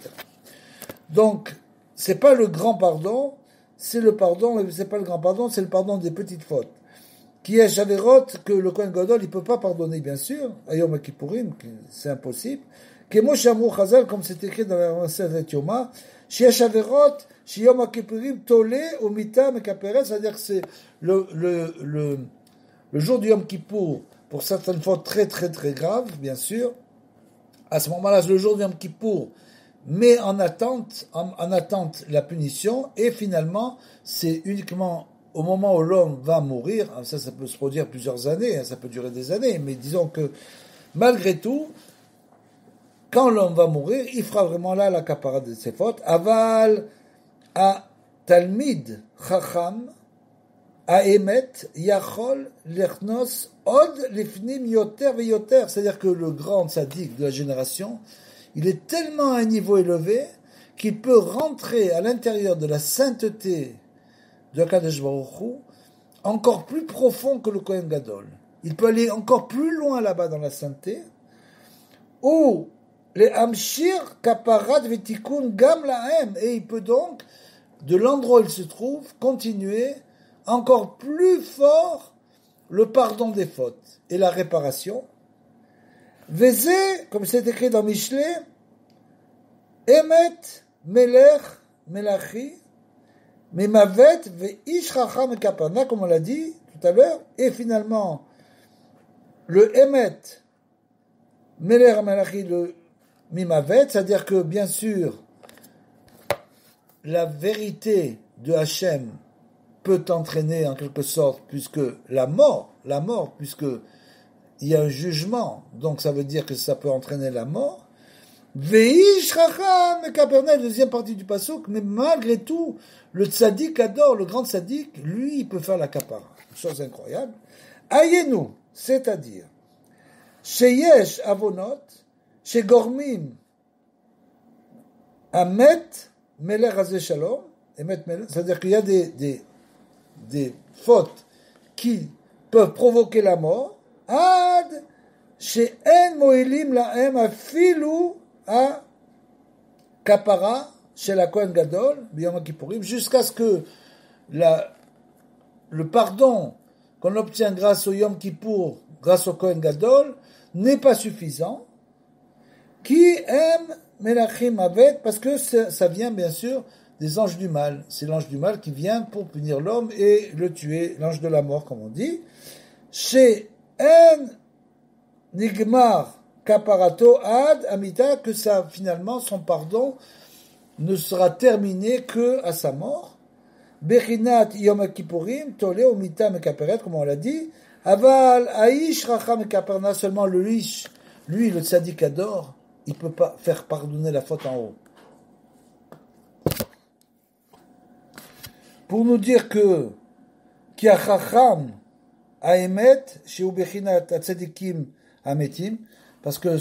Donc, c'est pas le grand pardon, c'est le grand pardon, c'est le pardon des petites fautes. Qui est Shaverot, que le Kohen Gadol, il peut pas pardonner, bien sûr, à Yom Kippourim, c'est impossible. Kemo Shamru Chazal, comme c'est écrit dans la Masechet Yoma, Shia Shaverot, Shiyom Kippourim, Tolé, Omita, Mekaperet, c'est-à-dire que c'est le jour du Yom Kippour, pour certaines fautes très très très graves, bien sûr. À ce moment-là, c'est le jour du Yom Kippour, mais en attente la punition, et finalement, c'est uniquement au moment où l'homme va mourir, ça peut se produire plusieurs années, ça peut durer des années, mais disons que malgré tout, quand l'homme va mourir, il fera vraiment là la capara de ses fautes. Aval a Talmid Chacham a Emet Yachol Lechnos Od Lifnim Yoter Veyoter. C'est-à-dire que le grand tzaddik de la génération, il est tellement à un niveau élevé qu'il peut rentrer à l'intérieur de la sainteté de Kadosh Baruch Hu encore plus profond que le Kohen Gadol. Il peut aller encore plus loin là-bas dans la sainteté, ou les Amshir Kaparat Vetikun Gam Lahem, et il peut donc, de l'endroit où il se trouve, continuer encore plus fort le pardon des fautes et la réparation. Vezé, comme c'est écrit dans Mishlé, Emet Melech Melachi Mimavet Veish Chacham Kapana, comme on l'a dit tout à l'heure, et finalement le Emet Melech Melachi, le Mimavet, c'est-à-dire que, bien sûr, la vérité de Hachem peut entraîner, en quelque sorte, puisque la mort, puisque il y a un jugement, donc ça veut dire que ça peut entraîner la mort. Veish Chacham et Capernaum, deuxième partie du pasuk, mais malgré tout, le tzaddik adore, le grand tzaddik, lui, il peut faire la kapara. Chose incroyable. Ayenu, c'est-à-dire, Sheyesh Avonot, chez Gormim, Amet, Meler Hazé Shalom, c'est-à-dire qu'il y a des fautes qui peuvent provoquer la mort, Ad, chez En Moelim Laem Afilu a Kapara, chez la Kohen Gadol, Biyom Kippourim, jusqu'à ce que le pardon qu'on obtient grâce au Yom Kippour, grâce au Kohen Gadol, n'est pas suffisant. Qui aime Melachim Avet, parce que ça vient bien sûr des anges du mal. C'est l'ange du mal qui vient pour punir l'homme et le tuer, l'ange de la mort, comme on dit. Chez En Nigmar Kaparato Ad Amita, que ça, finalement, son pardon ne sera terminé que à sa mort. Bechinat Yom Kippourim, Tole Omita Mekaperet, comme on l'a dit. Aval, Aïsh, Racham et Kaperna, seulement lui, le tzaddik adore, il ne peut pas faire pardonner la faute en haut. Pour nous dire que, Ki Chacham, Aemet, chez Ubechinat, Tzadikim, Ametim, parce que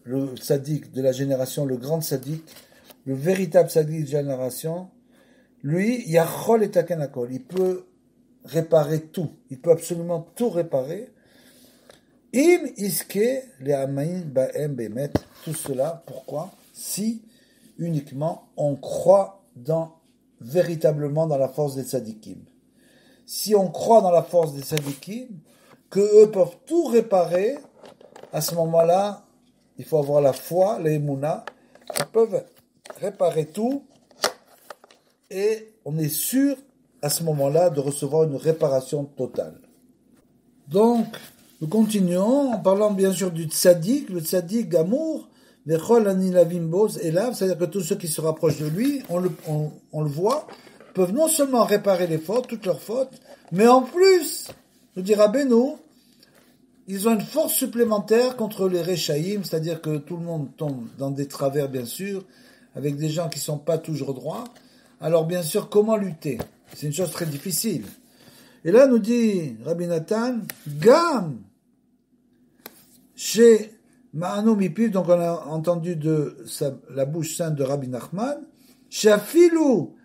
le tzaddik de la génération, le grand tzaddik, le véritable tzaddik de la génération, lui, Yachol et Takenakol, il peut réparer tout, il peut absolument tout réparer. Im iske le amain baem bemet, tout cela, pourquoi? Si uniquement on croit véritablement dans la force des tzadikim. Si on croit dans la force des tzadikim, que eux peuvent tout réparer, à ce moment-là, il faut avoir la foi, les émouna, qui peuvent réparer tout, et on est sûr, à ce moment-là, de recevoir une réparation totale. Donc, nous continuons en parlant bien sûr du tzaddik, le tzaddik Gamour, Vechol Anilavim Boz Elav, c'est-à-dire que tous ceux qui se rapprochent de lui, on le voit, peuvent non seulement réparer les fautes, toutes leurs fautes, mais en plus, nous dira Beno, ils ont une force supplémentaire contre les Rechaïm, c'est-à-dire que tout le monde tombe dans des travers, bien sûr, avec des gens qui ne sont pas toujours droits. Alors, bien sûr, comment lutter? C'est une chose très difficile. Et là, nous dit Rabbi Nathan, Gam, chez Ma'anou Mipiv, donc on a entendu de la bouche sainte de Rabbi Nachman, chez Afilou,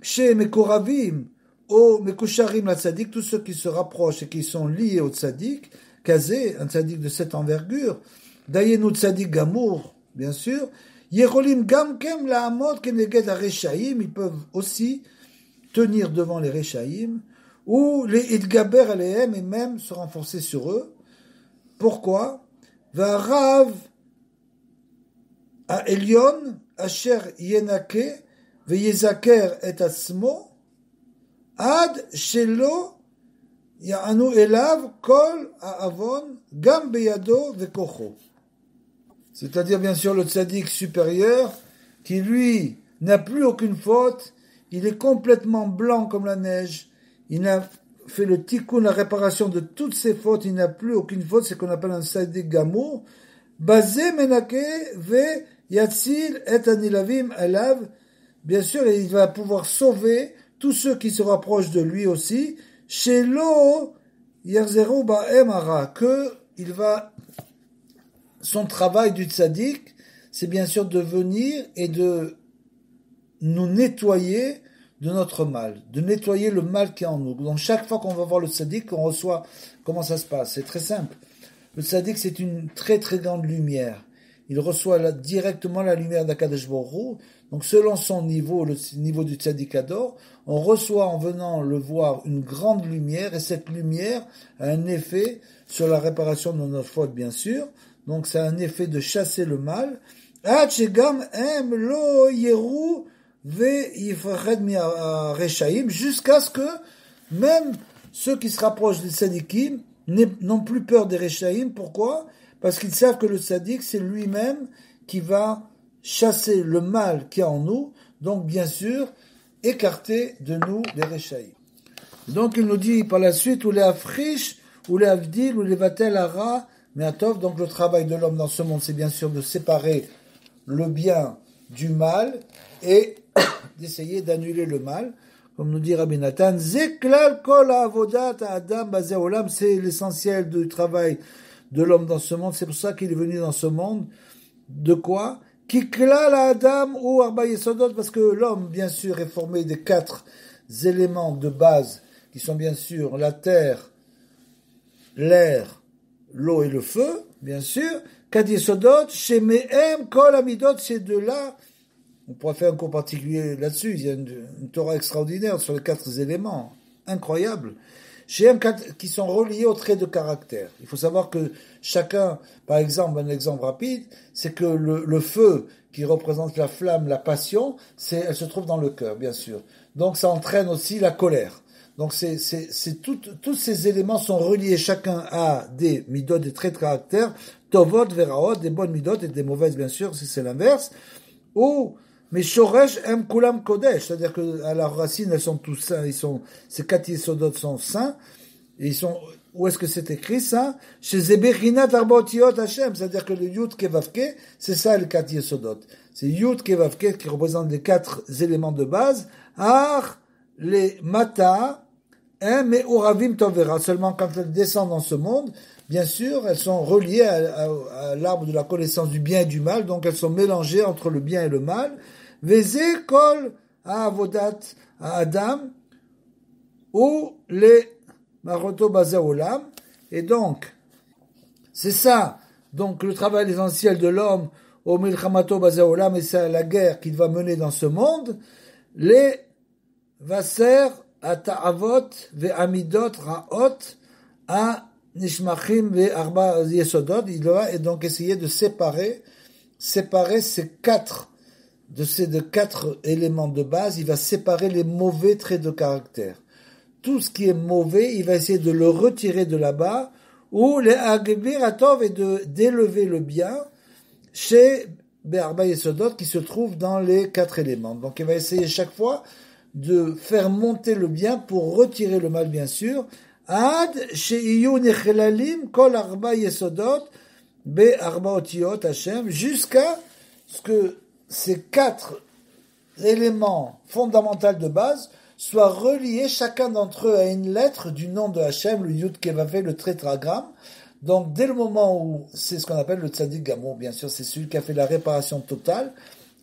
chez Mekoravim, au Mekusharim la Tzadik, tous ceux qui se rapprochent et qui sont liés au Tzadik, Kazé, un Tzadik de cette envergure, Dayenu Tzadik Gamour, bien sûr, Yerolim Gamkem la Amod Keneged Rechaim, ils peuvent aussi tenir devant les Rechaim, ou les Idgaber Alehem, et même se renforcer sur eux. Pourquoi? Va'arav a Elion, Asher Yenake, Veyezaker et Atzmo, Ad Shelo, Ya'anu Elav, Kol Ha'avon, Gam Beyado Vekocho. C'est-à-dire, bien sûr, le tzaddik supérieur, qui lui n'a plus aucune faute, il est complètement blanc comme la neige, il a fait le tikkun, la réparation de toutes ses fautes, il n'a plus aucune faute, c'est ce qu'on appelle un tzaddik gamour, basé menake ve yatzil et anilavim alav, bien sûr, il va pouvoir sauver tous ceux qui se rapprochent de lui aussi, shelo yerzeru ba'em hara, que il va, son travail du tzaddik, c'est bien sûr de venir et de nous nettoyer de notre mal, de nettoyer le mal qui est en nous. Donc chaque fois qu'on va voir le tzaddik, on reçoit, comment ça se passe? C'est très simple. Le tzaddik, c'est une très très grande lumière. Il reçoit directement la lumière d'Akadosh Baruch Hu. Donc selon son niveau, le niveau du tzaddikador, on reçoit en venant le voir une grande lumière, et cette lumière a un effet sur la réparation de notre faute, bien sûr. Donc ça a un effet de chasser le mal. Jusqu'à ce que même ceux qui se rapprochent des tzadikim n'ont plus peur des Rechaïm. Pourquoi? Parce qu'ils savent que le tzaddik, c'est lui-même qui va chasser le mal qui est en nous, donc bien sûr, écarter de nous les Rechaïm. Donc il nous dit par la suite, ou les Afrish, ou les Avdil, ou les Vatel Hara, Meatov, donc le travail de l'homme dans ce monde, c'est bien sûr de séparer le bien du mal et d'essayer d'annuler le mal. Comme nous dit Rabbi Nathan, Zeklal kol avodat adam bazé olam, c'est l'essentiel du travail de l'homme dans ce monde. C'est pour ça qu'il est venu dans ce monde. De quoi? Kiklal adam ou arba yesodot, parce que l'homme, bien sûr, est formé des 4 éléments de base, qui sont bien sûr la terre, l'air, l'eau et le feu, bien sûr. Kad yesodot, shemehem kol amidot, c'est de là. On pourrait faire un cours particulier là-dessus. Il y a une Torah extraordinaire sur les 4 éléments. Incroyable. Qui sont reliés aux traits de caractère. Il faut savoir que chacun, par exemple, un exemple rapide, c'est que le feu qui représente la flamme, la passion, elle se trouve dans le cœur, bien sûr. Donc ça entraîne aussi la colère. Donc tous ces éléments sont reliés chacun à des midot, des traits de caractère, tovot, veraot, des bonnes midot et des mauvaises, bien sûr, si c'est l'inverse. Mais Shoresh em kulam kodesh, c'est-à-dire que à la racine elles sont tous saints, ces 4 yesodot sont saints, et ils sont où est-ce que c'est écrit ça? Chez Zebechinat Arbaotiot Hashem, c'est-à-dire que le Yud Kevavke, c'est ça le 4 Yesodot. C'est Yud Kevavke qui représente les 4 éléments de base. Ar, les Mata, mais Uravim Tovera. Seulement quand elles descendent dans ce monde, bien sûr, elles sont reliées à l'arbre de la connaissance du bien et du mal, donc elles sont mélangées entre le bien et le mal. Veze Kol Avodat Adam, ou les Maroto Bazé Olam. Et donc, c'est ça. Donc, le travail essentiel de l'homme, au Milchamato Bazé Olam, et c'est la guerre qu'il va mener dans ce monde. Les Vaser, Ata'avot, Ve'amidot, Ra'ot, A Nishmachim, Ve'arba Yesodot. Il doit et donc essayer de séparer ces 4 éléments de base. Il va séparer les mauvais traits de caractère. Tout ce qui est mauvais, il va essayer de le retirer de là-bas, ou les Agbir Atov et d'élever le bien chez Be'arba Yesodot qui se trouve dans les 4 éléments. Donc il va essayer chaque fois de faire monter le bien pour retirer le mal, bien sûr. Ad she'iyu nechelalim kol arba yesodot be'arba otiot Hashem, jusqu'à ce que ces 4 éléments fondamentaux de base soient reliés, chacun d'entre eux à une lettre du nom de Hashem, le Yud Kevaveh, le tétragramme. Donc, dès le moment où c'est ce qu'on appelle le Tzadik Gamour, bien sûr, c'est celui qui a fait la réparation totale.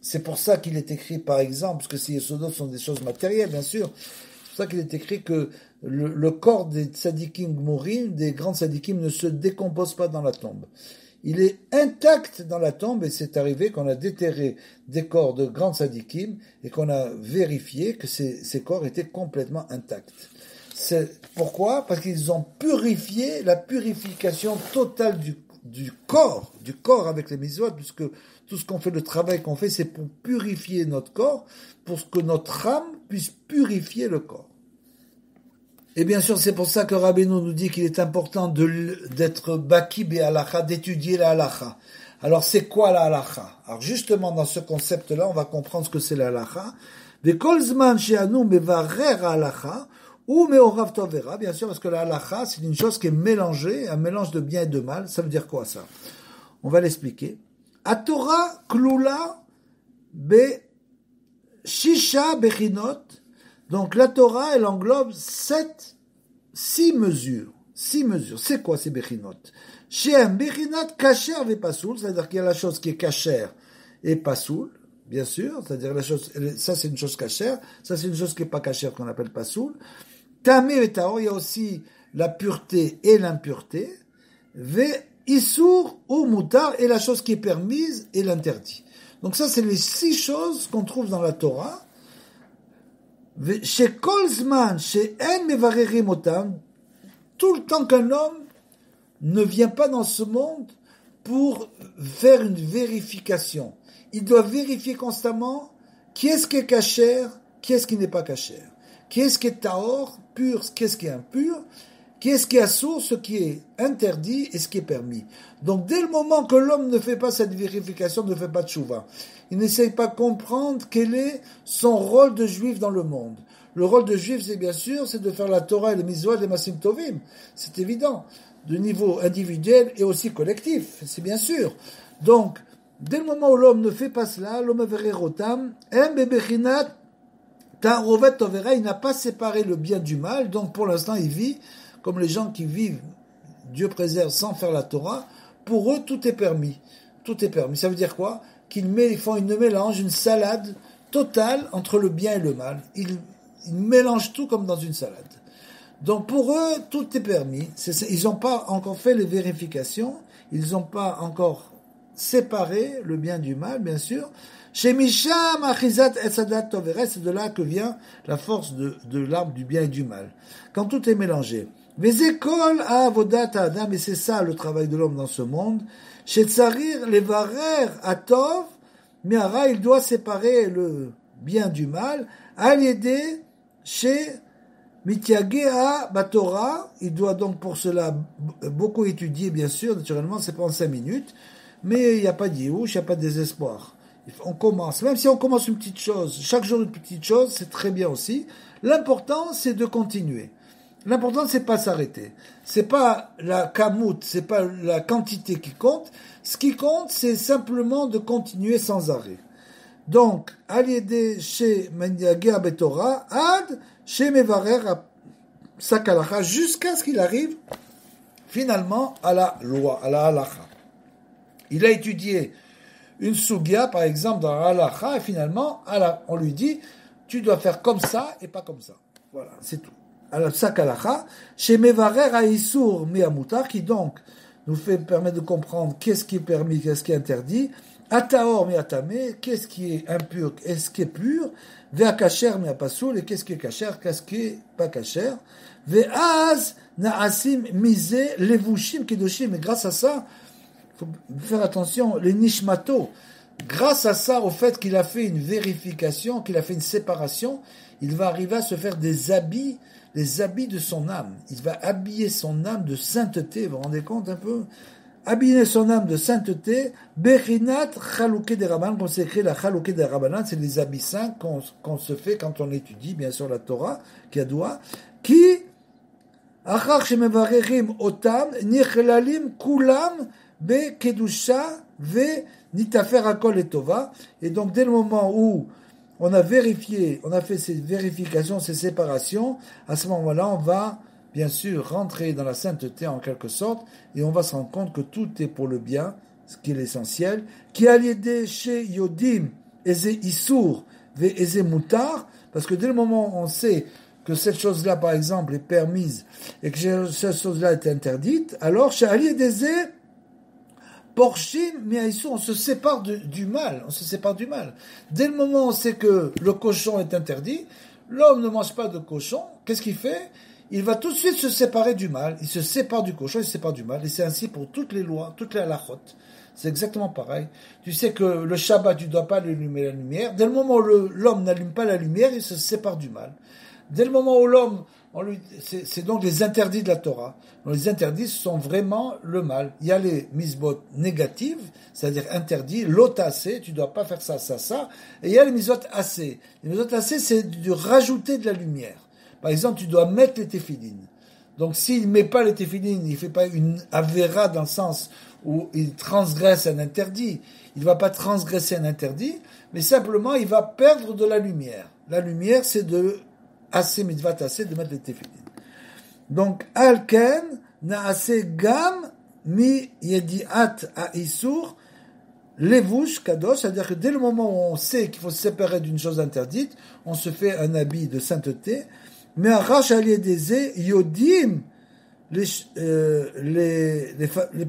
C'est pour ça qu'il est écrit, par exemple, parce que ces Yesodot sont des choses matérielles, bien sûr. C'est pour ça qu'il est écrit que le corps des Tzadikim Gmourim, des grands Tzadikim, ne se décompose pas dans la tombe. Il est intact dans la tombe, et c'est arrivé qu'on a déterré des corps de grands tzadikim et qu'on a vérifié que ces corps étaient complètement intacts. C'est pourquoi? Parce qu'ils ont purifié la purification totale du corps avec les mitzvot, puisque tout ce qu'on fait, le travail qu'on fait, c'est pour purifier notre corps, pour que notre âme puisse purifier le corps. Et bien sûr, c'est pour ça que Rabbeinu nous dit qu'il est important d'être baki be'alacha, d'étudier la halacha. Alors, c'est quoi la halacha? Alors, justement, dans ce concept-là, on va comprendre ce que c'est la halacha. Ve'kol zman she'anu mevarer halacha, ou me'orav tovera, bien sûr, parce que la halacha, c'est une chose qui est mélangée, un mélange de bien et de mal. Ça veut dire quoi, ça? On va l'expliquer. A Torah klula be shisha bechinot. Donc la Torah, elle englobe 6 mesures. 6 mesures. C'est quoi ces bechinot? Shem bechinat kasher ve pasoul, c'est-à-dire qu'il y a la chose qui est kasher et pasoul, bien sûr, c'est-à-dire la chose, ça c'est une chose kasher, ça c'est une chose qui est pas kasher qu'on appelle pasoul. Tamé et taor, il y a aussi la pureté et l'impureté. Ve issour ou mutar, et la chose qui est permise et l'interdit. Donc ça c'est les 6 choses qu'on trouve dans la Torah. Chez Kolzman, chez En Mevarerim Otam, tout le temps qu'un homme ne vient pas dans ce monde pour faire une vérification. Il doit vérifier constamment qui est-ce qui est kasher, qui est-ce qui n'est pas kasher, qui est-ce qui est taor, pur, qui est-ce qui est impur, qui est-ce qui est assour, ce qui est interdit et ce qui est permis. Donc dès le moment que l'homme ne fait pas cette vérification, ne fait pas de tchouva, il n'essaye pas de comprendre quel est son rôle de juif dans le monde. Le rôle de juif, c'est bien sûr, c'est de faire la Torah et les mitzvot et les masim tovim. C'est évident. De niveau individuel et aussi collectif. C'est bien sûr. Donc, dès le moment où l'homme ne fait pas cela, l'homme verrait rotam, bebechinat, ta'rovet tovera, il n'a pas séparé le bien du mal. Donc, pour l'instant, il vit comme les gens qui vivent, Dieu préserve, sans faire la Torah. Pour eux, tout est permis. Tout est permis. Ça veut dire quoi? Ils font une mélange, une salade totale entre le bien et le mal. Ils mélangent tout comme dans une salade. Donc pour eux, tout est permis. Ils n'ont pas encore fait les vérifications. Ils n'ont pas encore séparé le bien du mal, bien sûr. Chez Misham, Achizat, Etzadat, Toveret, c'est de là que vient la force de l'arbre du bien et du mal. Quand tout est mélangé. Vezekol a avodat Adam, et c'est ça le travail de l'homme dans ce monde. Chez Tsarir, les varer atov, miara, il doit séparer le bien du mal. Al-Yedé, chez Mitiagea Batora, il doit donc pour cela beaucoup étudier, bien sûr, naturellement, c'est pas en 5 minutes, mais il n'y a pas d'yéhouch, il n'y a pas de désespoir. On commence, même si on commence une petite chose, chaque jour une petite chose, c'est très bien aussi. L'important, c'est de continuer. L'important, c'est pas s'arrêter. C'est pas la kamout, c'est pas la quantité qui compte. Ce qui compte, c'est simplement de continuer sans arrêt. Donc, Aliede chez Menyager Betorah, Ad chez Mevarer Sakalacha, jusqu'à ce qu'il arrive finalement à la loi, à la halacha. Il a étudié une sugia, par exemple, dans la halacha, et finalement, on lui dit, tu dois faire comme ça et pas comme ça. Voilà, c'est tout. À la sakalacha, chez Mevarer Aïsour Miamutar, qui donc nous permet de comprendre qu'est-ce qui est permis, qu'est-ce qui est interdit, Ataor Miatame, qu'est-ce qui est impur, qu'est-ce qui est pur, Veakacher Miapasoul, et qu'est-ce qui est kacher, qu'est-ce qui est pas kacher, Veaz Naasim Mise Levushim Kedoshim, et grâce à ça, il faut faire attention, les nishmato, grâce à ça, au fait qu'il a fait une vérification, qu'il a fait une séparation, il va arriver à se faire des habits, les habits de son âme. Il va habiller son âme de sainteté, vous vous rendez compte un peu? Habiller son âme de sainteté, Bechinat Chalouké des Rabbanan, qu'on s'écrit la Chalouké des Rabbanan, c'est les habits saints qu'on se fait quand on étudie, bien sûr, la Torah, qui a doigt, qui, Achar Shemevarerim Otam, Nichlalim Kulam, Be Kedusha, Ve Nitafer Akol et Tova. Et donc, dès le moment où on a vérifié, on a fait ces vérifications, ces séparations, à ce moment-là, on va, bien sûr, rentrer dans la sainteté en quelque sorte, et on va se rendre compte que tout est pour le bien, ce qui est l'essentiel, qui a l'idée chez Yodim, Eze Issour, Ve Eze Mutar, parce que dès le moment où on sait que cette chose-là, par exemple, est permise, et que cette chose-là est interdite, alors, chez Ali Eze, Porchim, Miaïsou, on se sépare du mal, on se sépare du mal. Dès le moment où on sait que le cochon est interdit, l'homme ne mange pas de cochon, qu'est-ce qu'il fait? Il va tout de suite se séparer du mal, il se sépare du cochon, il se sépare du mal, et c'est ainsi pour toutes les lois, toutes les halachot. C'est exactement pareil. Tu sais que le Shabbat, tu ne dois pas allumer la lumière. Dès le moment où l'homme n'allume pas la lumière, il se sépare du mal. Dès le moment où l'homme, c'est donc les interdits de la Torah. Donc les interdits sont vraiment le mal. Il y a les misbot négatives, c'est-à-dire interdits, l'otacé, tu ne dois pas faire ça, ça, ça. Et il y a les misbot assez. Les misbot assez, c'est de rajouter de la lumière. Par exemple, tu dois mettre les téphilines. Donc s'il ne met pas les téphilines, il ne fait pas une avéra dans le sens où il transgresse un interdit. Il ne va pas transgresser un interdit, mais simplement il va perdre de la lumière. La lumière, c'est de assez mitzvat assez de mettre les téphilines. Donc alken naase gam mi yediat a isur levush kadosh, c'est-à-dire que dès le moment où on sait qu'il faut se séparer d'une chose interdite, on se fait un habit de sainteté. Mais arash aliedeze yodim les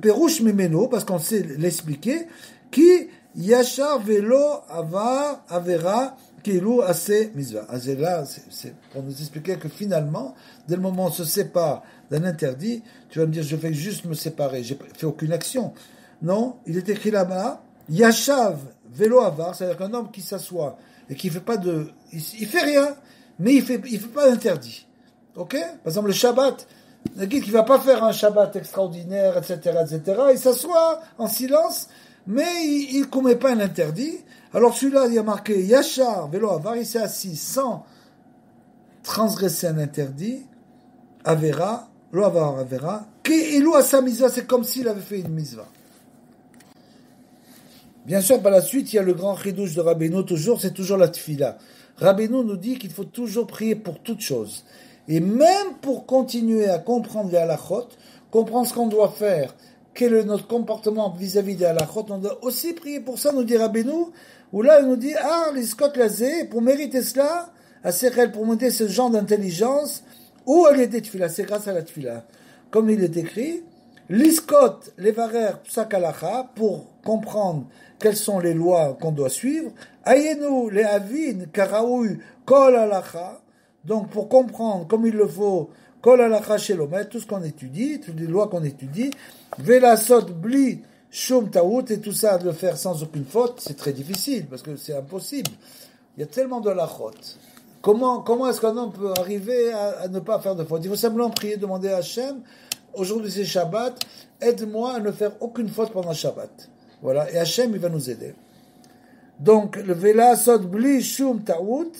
pérouches mimeno, parce qu'on sait l'expliquer, qui yachar velo avar avera kilou assez misva. C'est là, c'est pour nous expliquer que finalement, dès le moment où on se sépare d'un interdit, tu vas me dire, je vais juste me séparer, j'ai fait aucune action. Non, il est écrit là-bas, yashav velo avar, c'est-à-dire qu'un homme qui s'assoit et qui fait pas il fait rien, mais il fait pas d'interdit. Ok? Par exemple, le Shabbat, le guide qui va pas faire un Shabbat extraordinaire, etc., etc., il s'assoit en silence, mais il commet pas un interdit. Alors celui-là, il y a marqué Yachar Velo Avar, il s'est assis sans transgresser un interdit, Avera, Lo Avar Avera, Ke'ilu Asa Mizva, c'est comme s'il avait fait une Mizva. Bien sûr, par la suite, il y a le grand chidouche de Rabbeinu, c'est toujours la tfila. Rabbeinu nous dit qu'il faut toujours prier pour toutes choses. Et même pour continuer à comprendre les halachot, comprendre ce qu'on doit faire, quel est notre comportement vis-à-vis des halachot, on doit aussi prier pour ça, nous dit Rabbeinu, où là il nous dit, les scott lazé, pour mériter cela, à Sechel, pour monter ce genre d'intelligence, où elle était tfila, c'est grâce à la tfila. Comme il est écrit, l'iskot, levarer, psak halacha, pour comprendre quelles sont les lois qu'on doit suivre, ayenu, les avin, karaoui, kol halacha, donc pour comprendre comme il le faut, kol halacha shelomet, tout ce qu'on étudie, toutes les lois qu'on étudie, velasot bli shum taout, et tout ça, de le faire sans aucune faute, c'est très difficile, parce que c'est impossible. Il y a tellement de halachot. Comment est-ce qu'un homme peut arriver à ne pas faire de faute? Il faut simplement prier, demander à Hachem, aujourd'hui c'est Shabbat, aide-moi à ne faire aucune faute pendant Shabbat. Voilà, et Hachem, il va nous aider. Donc, le Vela Sod Bli Shum Taout,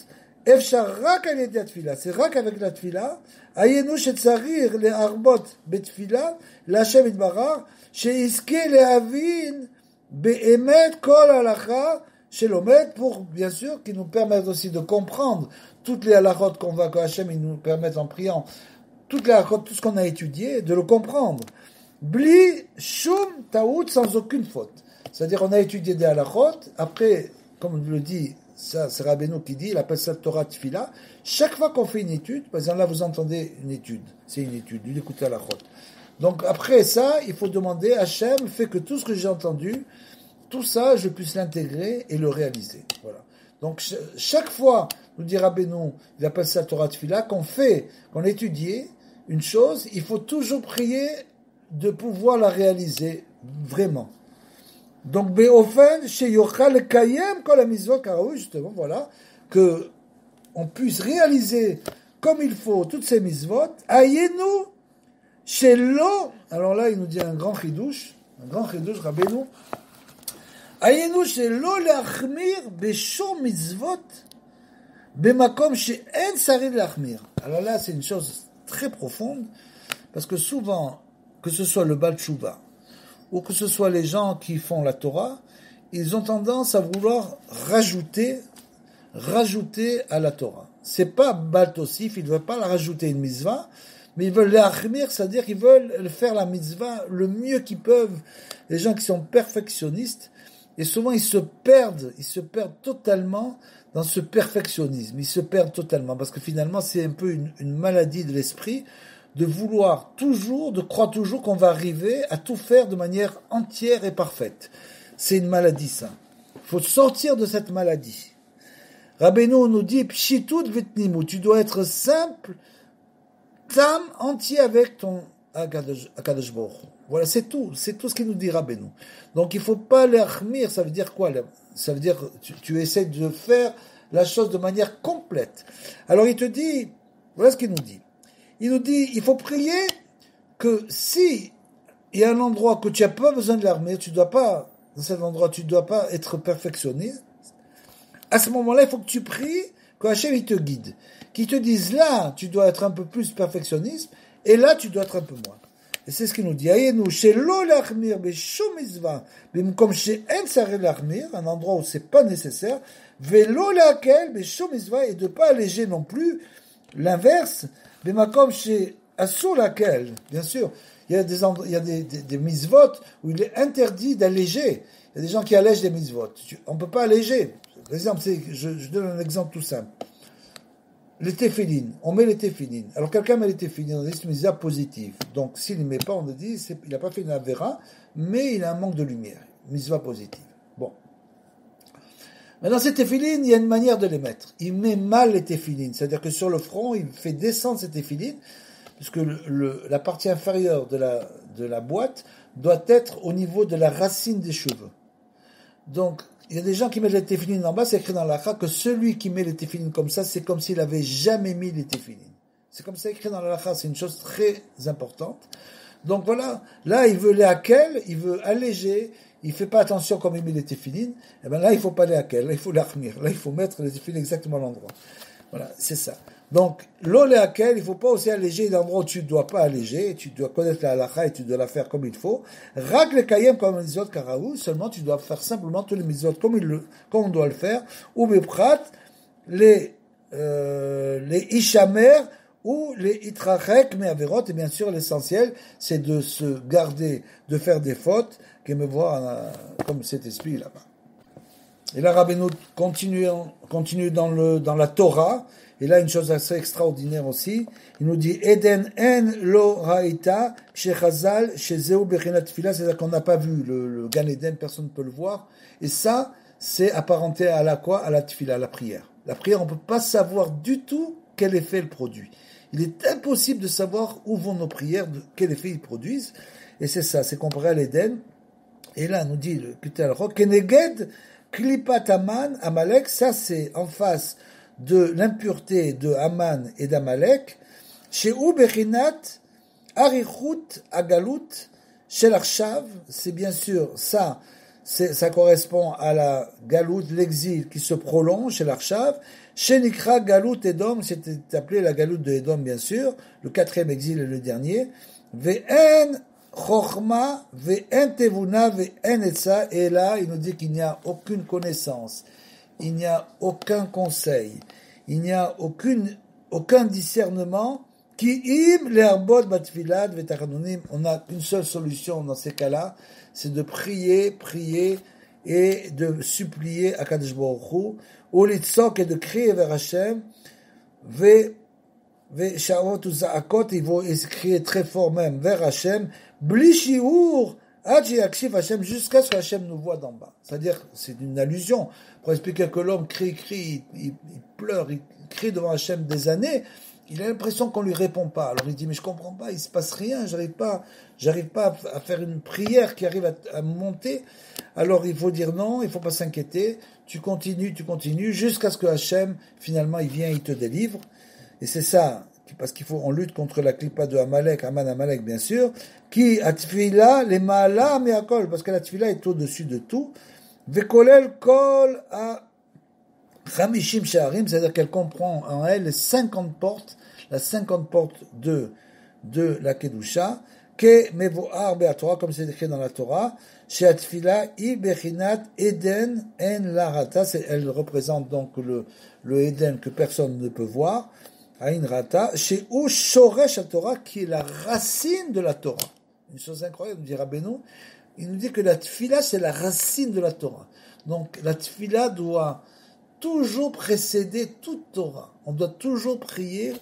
אפשר רק על ידי התפילה, c'est רק avec la תפילה, היינו שצריך להרבות בתפילה להשם יתברך, שיזכה להבין באמת כל הלכה שלומד, pour bien sûr qui nous permettent aussi de comprendre toutes les halachot qu'on va, que Hachem il nous permette en priant, toutes les halachot, tout ce qu'on a étudié, de le comprendre. Bli shum taout, sans aucune faute. C'est-à-dire on a étudié des halachot, après, comme on le dit, ça c'est Rabbeinu qui dit, il appelle ça Torah Tfila. Chaque fois qu'on fait une étude, par exemple là vous entendez une étude, c'est une étude, vous écoutez halachot. Donc après ça, il faut demander, Hachem fait que tout ce que j'ai entendu, tout ça, je puisse l'intégrer et le réaliser. Voilà. Donc chaque fois, nous dit Rabbeinu, il appelle ça Torah Tfila, qu'on étudie une chose, il faut toujours prier de pouvoir la réaliser vraiment. Donc, Be'ofen, sheyochal kayem kol hamizvot karaoui, justement, voilà, que on puisse réaliser comme il faut toutes ces mitzvot. Ayenu shelo, alors là, il nous dit un grand chidouche, Rabbeinu. Ayenu shelo leachmir beshom mitzvot bemakom she'en sarid leachmir. Alors là, c'est une chose très profonde, parce que souvent, que ce soit le Baal Tshuva, ou que ce soit les gens qui font la Torah, ils ont tendance à vouloir rajouter à la Torah. C'est pas Baal Tosif, ils ne veulent pas la rajouter une mitzvah, mais ils veulent l'achmir, c'est-à-dire qu'ils veulent faire la mitzvah le mieux qu'ils peuvent. Les gens qui sont perfectionnistes, et souvent ils se perdent totalement dans ce perfectionnisme. Ils se perdent totalement, parce que finalement c'est un peu une maladie de l'esprit, de vouloir toujours, de croire toujours qu'on va arriver à tout faire de manière entière et parfaite. C'est une maladie, ça. Il faut sortir de cette maladie. Rabbeinu nous dit, pshitut vetnimu, tu dois être simple, tam, entier avec ton Akadosh Baruch Hu. Voilà, c'est tout ce qu'il nous dit Rabbeinu. Donc il faut pas l'achmir, ça veut dire quoi? Ça veut dire, tu essaies de faire la chose de manière complète. Alors il te dit, voilà ce qu'il nous dit. Il nous dit, il faut prier que si il y a un endroit que tu n'as pas besoin de l'armée, dans cet endroit, tu ne dois pas être perfectionniste. À ce moment-là, il faut que tu pries, que Hachem il te guide. Qu'il te dise, là, tu dois être un peu plus perfectionniste, et là, tu dois être un peu moins. Et c'est ce qu'il nous dit. Ayenu, shelo lachmir, beshom mitzvah, bimkom she'en sareh lachmir, un endroit où c'est pas nécessaire, velo lakel, beshom mitzvah, et de pas alléger non plus l'inverse, b'makom she'asur lakel, bien sûr. Il y a des mitzvot où il est interdit d'alléger. Il y a des gens qui allègent des mitzvot. On ne peut pas alléger. Par exemple, je donne un exemple tout simple. Les téphilines. On met les téphilines. Alors, quelqu'un met les téphilines, on dit c'est une mitzvah positive. Donc, s'il ne met pas, on dit il n'a pas fait une avéra, mais il a un manque de lumière. Mitzvah positive. Bon. Maintenant, ces téphilines, il y a une manière de les mettre. Il met mal les téphilines. C'est-à-dire que sur le front, il fait descendre ces téphilines, puisque la partie inférieure de la boîte doit être au niveau de la racine des cheveux. Donc, il y a des gens qui mettent les téphilines en bas, c'est écrit dans l'Akha que celui qui met les téphilines comme ça, c'est comme s'il avait jamais mis les téphilines. C'est comme ça écrit dans l'Akha, c'est une chose très importante. Donc voilà, là il veut les hakel, il veut alléger, il fait pas attention comme il met les téphilines, et ben là il faut pas les hakel, là il faut l'achmir, là il faut mettre les téphilines exactement à l'endroit. Voilà, c'est ça. Donc, l'olé hakel, il faut pas aussi alléger l'endroit où tu ne dois pas alléger, tu dois connaître la halakha et tu dois la faire comme il faut. Rak le kayem comme mitzvot karaou, seulement tu dois faire simplement tous les mitzvot comme on doit le faire. Ou beprat, les ishamer, ou les itrachek, mais averot, et bien sûr l'essentiel, c'est de se garder, de faire des fautes, qui me voit comme cet esprit là-bas. Et là, Rabbeinu continue dans la Torah. Et là, une chose assez extraordinaire aussi. Il nous dit, Eden en lo haïta, chez Chazal, chez Zéou Bechinat Tfila, c'est-à-dire qu'on n'a pas vu le Gan Eden, personne ne peut le voir. Et ça, c'est apparenté à la quoi? À la Tfila, à la prière. La prière, on ne peut pas savoir du tout quel effet elle produit. Il est impossible de savoir où vont nos prières, quel effet ils produisent. Et c'est ça, c'est comparé à l'Eden. Et là, nous dit le Kutel Rock, Keneged, Klipat Aman, Amalek, ça c'est en face de l'impureté de Haman et d'Amalek, chez Ubechinat, Arichut, Agalut, Shel Arshav, c'est bien sûr ça, ça correspond à la galout, l'exil qui se prolonge chez l'Arshav. Chez Nikra, galout Edom, c'était appelé la galout de Edom, bien sûr. Le 4e exil et le dernier. Ve'en Chochma, ve'en Tevuna, ve'en Etza. Et là, il nous dit qu'il n'y a aucune connaissance. Il n'y a aucun conseil. Il n'y a aucun discernement. Ki im le'arbot batfilad ve'tachanonim. On a une seule solution dans ces cas-là, c'est de prier et de supplier à Kadosh Baruch Hu, ou litzok et de crier vers Hashem, ve'shavot u'za'akot, ils vont crier très fort même vers Hashem, bli shiur, ad sheyakshiv Hashem, jusqu'à ce que Hashem nous voit d'en bas. C'est-à-dire, c'est une allusion, pour expliquer que l'homme crie, il pleure, il crie devant Hashem des années, il a l'impression qu'on lui répond pas. Alors il dit, mais je comprends pas, il se passe rien, j'arrive pas à faire une prière qui arrive à monter. Alors il faut dire non, il faut pas s'inquiéter, tu continues, jusqu'à ce que Hachem, finalement, il vient, il te délivre. Et c'est ça, parce on lutte contre la clipa de Amalek, bien sûr, qui, atfila, les ma'ala, me'akol, parce que la tfila est au-dessus de tout. Vekolel kol a Chamishim Shaharim, c'est-à-dire qu'elle comprend en elle les 50 portes, la 50 portes de la Kedusha, Ke Mevoar Be'atorah, comme c'est écrit dans la Torah, chez Atfila, I Bechinat Eden En Larata, elle représente donc le Eden que personne ne peut voir, Ain Rata, chez Ou Shoresh Torah, qui est la racine de la Torah. Une chose incroyable, nous dit Rabbeinu, il nous dit que la Tfila, c'est la racine de la Torah. Donc la Tfila doit toujours précéder toute Torah. On doit toujours prier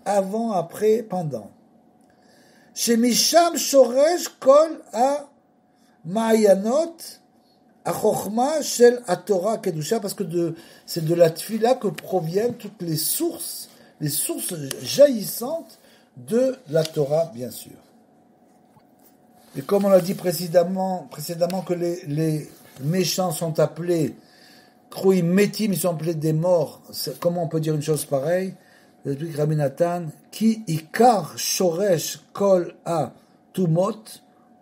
avant, après, pendant. Chez Misham Shoresh Kol a Ma'ayanot a Chochma Shel a Torah Kedusha, parce que c'est de la Tfila que proviennent toutes les sources jaillissantes de la Torah, bien sûr. Et comme on l'a dit précédemment que les méchants sont appelés Krouim Metim, ils sont appelés des morts. Comment on peut dire une chose pareille? Depuis Rabbi Nathan, Ki Ikar Shoresh Kol A Tumot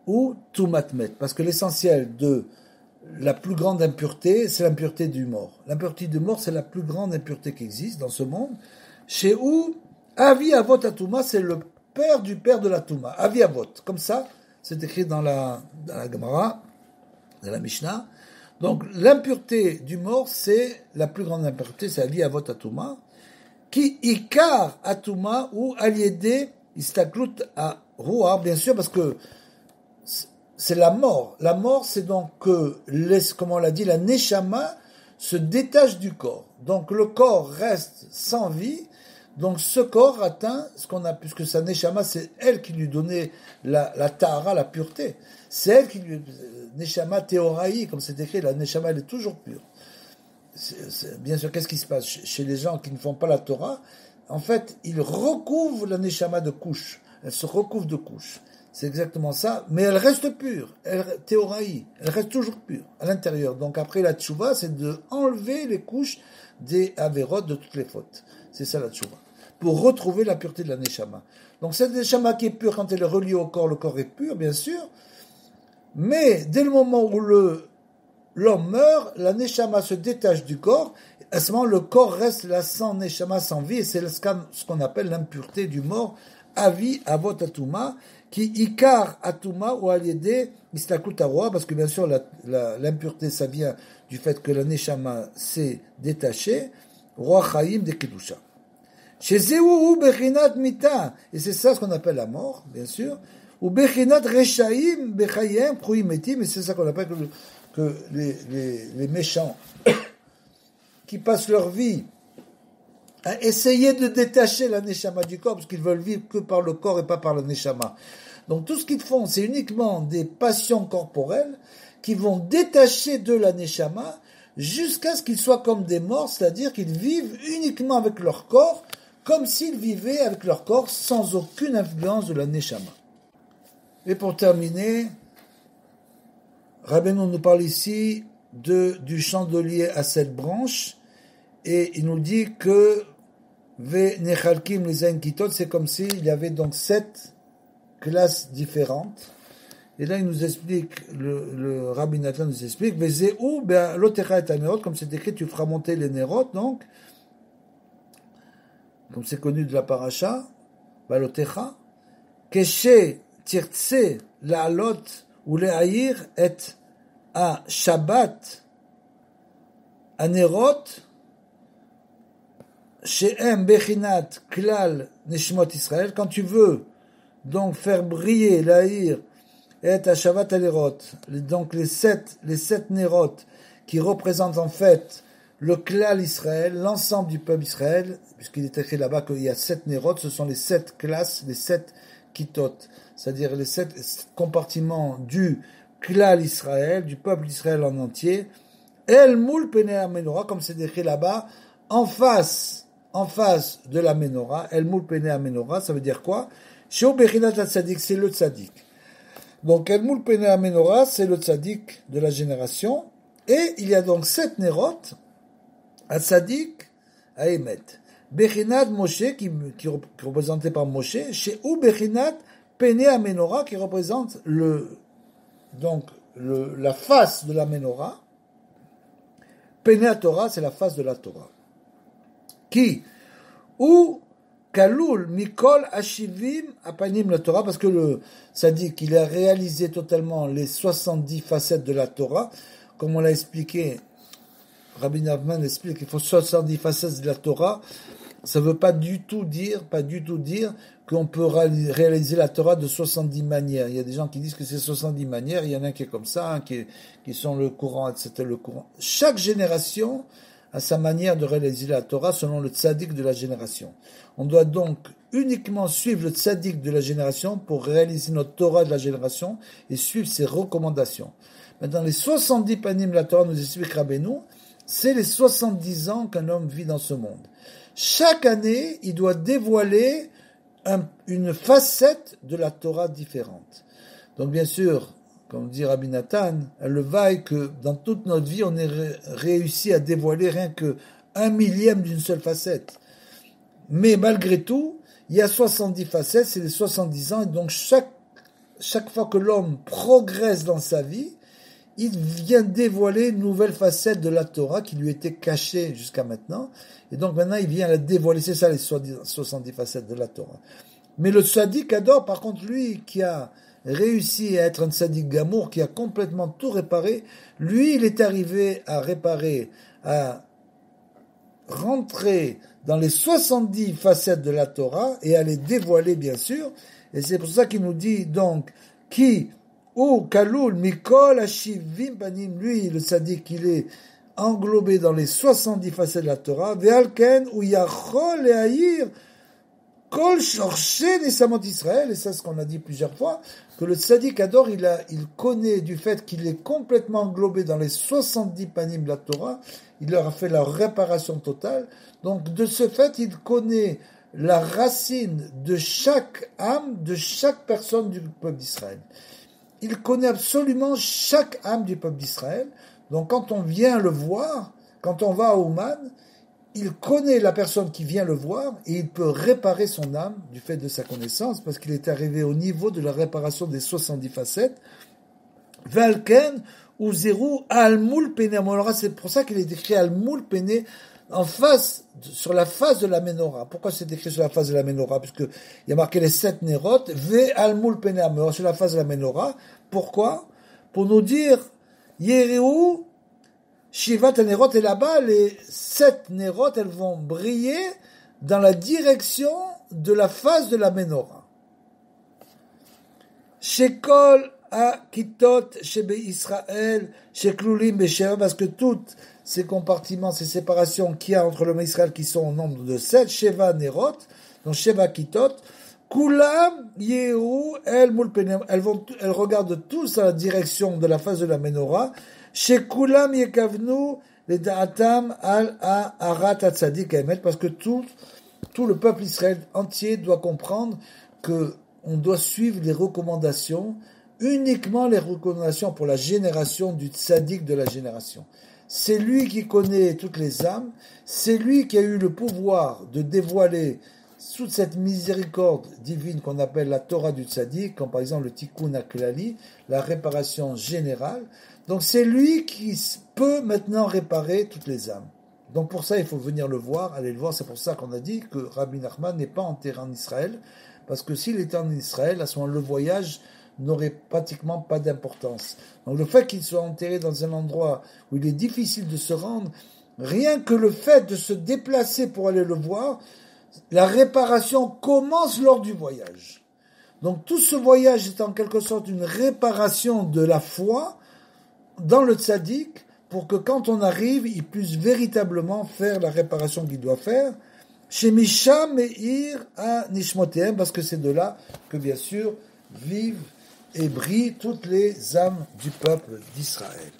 ou Tumatmet. Parce que l'essentiel de la plus grande impureté, c'est l'impureté du mort. L'impureté du mort, c'est la plus grande impureté qui existe dans ce monde. Chez où Avi Avot Atuma, c'est le père du père de la Touma. Avi Avot. Comme ça, c'est écrit dans la Gemara, dans la Mishnah. Donc, l'impureté du mort, c'est la plus grande impureté, c'est Avi Avot Atuma, qui Ikar Atuma ou Aliédé Istaklut à Ruah, bien sûr, parce que c'est la mort. La mort, c'est donc que, comme on l'a dit, la Neshama se détache du corps. Donc, le corps reste sans vie. Donc, ce corps atteint ce qu'on a, puisque sa Neshama, c'est elle qui lui donnait la Tahara, la pureté. C'est elle qui lui, Neshama Teoraï, comme c'est écrit, la Neshama, elle est toujours pure. Bien sûr, qu'est-ce qui se passe chez les gens qui ne font pas la Torah? En fait, ils recouvrent la Neshama de couches. Elle se recouvre de couches. C'est exactement ça. Mais elle reste pure. Théoraï. Elle reste toujours pure à l'intérieur. Donc après, la tchouva, c'est de enlever les couches des avérots, de toutes les fautes. C'est ça la tchouva. Pour retrouver la pureté de la Neshama. Donc cette Neshama qui est pure, quand elle est reliée au corps est pur, bien sûr. Mais dès le moment où l'homme meurt, la Neshama se détache du corps. À ce moment, le corps reste là sans Neshama, sans vie. Et c'est ce qu'on appelle l'impureté du mort. Avi Avot Atuma, qui Ikar Atuma ou Aliédé Istakut Aroa, parce que bien sûr l'impureté ça vient du fait que la Neshama s'est détachée, Roi Chaim de Kedusha. Chez Zéou Bechinat Mita, et c'est ça ce qu'on appelle la mort, bien sûr, ou Bechinat Rechaim Bechayem Krouim Metim, et c'est ça qu'on appelle que les méchants qui passent leur vie à essayer de détacher la Neshama du corps, parce qu'ils veulent vivre que par le corps et pas par la Neshama. Donc tout ce qu'ils font, c'est uniquement des passions corporelles qui vont détacher de la Neshama jusqu'à ce qu'ils soient comme des morts, c'est-à-dire qu'ils vivent uniquement avec leur corps, comme s'ils vivaient avec leur corps sans aucune influence de la Neshama. Et pour terminer, Rabbeinu nous parle ici du chandelier à 7 branches, et il nous dit que Nechalkim les Kitot, c'est comme s'il y avait donc 7 classes différentes Et là, il nous explique, le Rabbi Nathan nous explique, Vezeu be'alotecha et hanerot, comme c'est écrit, tu feras monter les nerot, donc, comme c'est connu de la paracha, be'alotecha, keshe tirtse la'alot ou le'ayir et a Shabbat hanerot, she'em bechinat klal neshmot Israël, quand tu veux donc faire briller l'Aïr et à Shabbat Alerot, donc les sept Nerot qui représentent en fait le Klal Israël, l'ensemble du peuple Israël, puisqu'il est écrit là-bas qu'il y a 7 Nerot, ce sont les 7 classes, les 7 Kitot, c'est-à-dire les 7 compartiments du Klal Israël, du peuple d'Israël en entier, El Moul Penei Menorah, comme c'est écrit là-bas, en face de la Menorah, El Moul Penei Menorah, ça veut dire quoi? Sheu Bechinat Tzadik, c'est le Tzadik. Donc, El Moul Penei Menorah, c'est le Tzadik de la génération. Et il y a donc 7 Nerot, à Tzadik, à Emet. Bechinat Moshe, qui est représenté par Moshe, Sheu Bechinat Penei Menorah, qui représente la face de la Menorah. Penei Torah, c'est la face de la Torah. Qui? Ou Kaloul, Mikol, Ashivim, Apanim, la Torah, parce que le Tzadik, il a réalisé totalement les 70 facettes de la Torah, comme on l'a expliqué, Rabbi Nachman explique qu'il faut 70 facettes de la Torah, ça ne veut pas du tout dire qu'on peut réaliser la Torah de 70 manières. Il y a des gens qui disent que c'est 70 manières, il y en a qui est comme ça, qui sont le courant, etc. Le courant. Chaque génération a sa manière de réaliser la Torah selon le tzaddik de la génération. On doit donc uniquement suivre le tzaddik de la génération pour réaliser notre Torah de la génération et suivre ses recommandations. Maintenant, les 70 panim de la Torah, nous explique Rabbeinu, c'est les 70 ans qu'un homme vit dans ce monde. Chaque année, il doit dévoiler une facette de la Torah différente. Donc bien sûr, comme dit Rabbi Nathan, elle le vaille que dans toute notre vie, on ait réussi à dévoiler rien que 1/1000 d'une seule facette. Mais malgré tout, il y a 70 facettes, c'est les 70 ans, et donc chaque fois que l'homme progresse dans sa vie, il vient dévoiler une nouvelle facette de la Torah qui lui était cachée jusqu'à maintenant, et donc maintenant il vient la dévoiler, c'est ça les 70 facettes de la Torah. Mais le tzaddik adore, par contre, lui qui a réussi à être un tzaddik gamour, qui a complètement tout réparé, lui il est arrivé à réparer, à rentrer dans les 70 facettes de la Torah et à les dévoiler bien sûr, et c'est pour ça qu'il nous dit donc qui ou Kaloul Mikol Ashivim Panim, lui le tzaddik il est englobé dans les 70 facettes de la Torah, Ve'alken ou Yachol Le'ayir Kol Shorshé Nesamot Israël, et ça c'est ce qu'on a dit plusieurs fois, que le tzaddik adore, il connaît du fait qu'il est complètement englobé dans les 70 panim de la Torah, il leur a fait la réparation totale, donc de ce fait il connaît la racine de chaque âme, de chaque personne du peuple d'Israël. Il connaît absolument chaque âme du peuple d'Israël, donc quand on vient le voir, quand on va à Ouman, il connaît la personne qui vient le voir et il peut réparer son âme du fait de sa connaissance parce qu'il est arrivé au niveau de la réparation des 70 facettes. Valken ou Zerou Al-Moul Pene. C'est pour ça qu'il est écrit Al-Moul Pene sur la face de la Menorah. Pourquoi c'est écrit sur la face de la Menorah? Puisqu'il y a marqué les 7 Nerot, Ve Al-Moul Pene sur la face de la Menorah. Pourquoi? Pour nous dire Yereou Shivat Nerot, et là-bas, les 7 Nerot, elles vont briller dans la direction de la face de la Menorah. Shekol Akitot Shebe Israël, Sheklulim Beshem, parce que toutes ces compartiments, ces séparations qu'il y a entre le peuple Israël qui sont au nombre de 7, Sheva Nerot, donc Sheva Kitot, Kulam Yehu El Mulpenem, elles regardent tous à la direction de la face de la Menorah, chez Kulam Yekavnu les Da'atam al Arat Tzadik Emet, parce que tout le peuple Israël entier doit comprendre que on doit suivre les recommandations, uniquement les recommandations pour la génération du Tzadik de la génération. C'est lui qui connaît toutes les âmes, c'est lui qui a eu le pouvoir de dévoiler toute cette miséricorde divine qu'on appelle la Torah du Tzaddik, comme par exemple le Tikkun HaKlali, la réparation générale. Donc c'est lui qui peut maintenant réparer toutes les âmes. Donc pour ça, il faut venir le voir, aller le voir. C'est pour ça qu'on a dit que Rabbi Nachman n'est pas enterré en Israël, parce que s'il était en Israël, à ce moment le voyage n'aurait pratiquement pas d'importance. Donc le fait qu'il soit enterré dans un endroit où il est difficile de se rendre, rien que le fait de se déplacer pour aller le voir, la réparation commence lors du voyage. Donc tout ce voyage est en quelque sorte une réparation de la foi dans le tzaddik, pour que quand on arrive, il puisse véritablement faire la réparation qu'il doit faire, chez Misham Meir à Nishmotehem, parce que c'est de là que bien sûr vivent et brillent toutes les âmes du peuple d'Israël.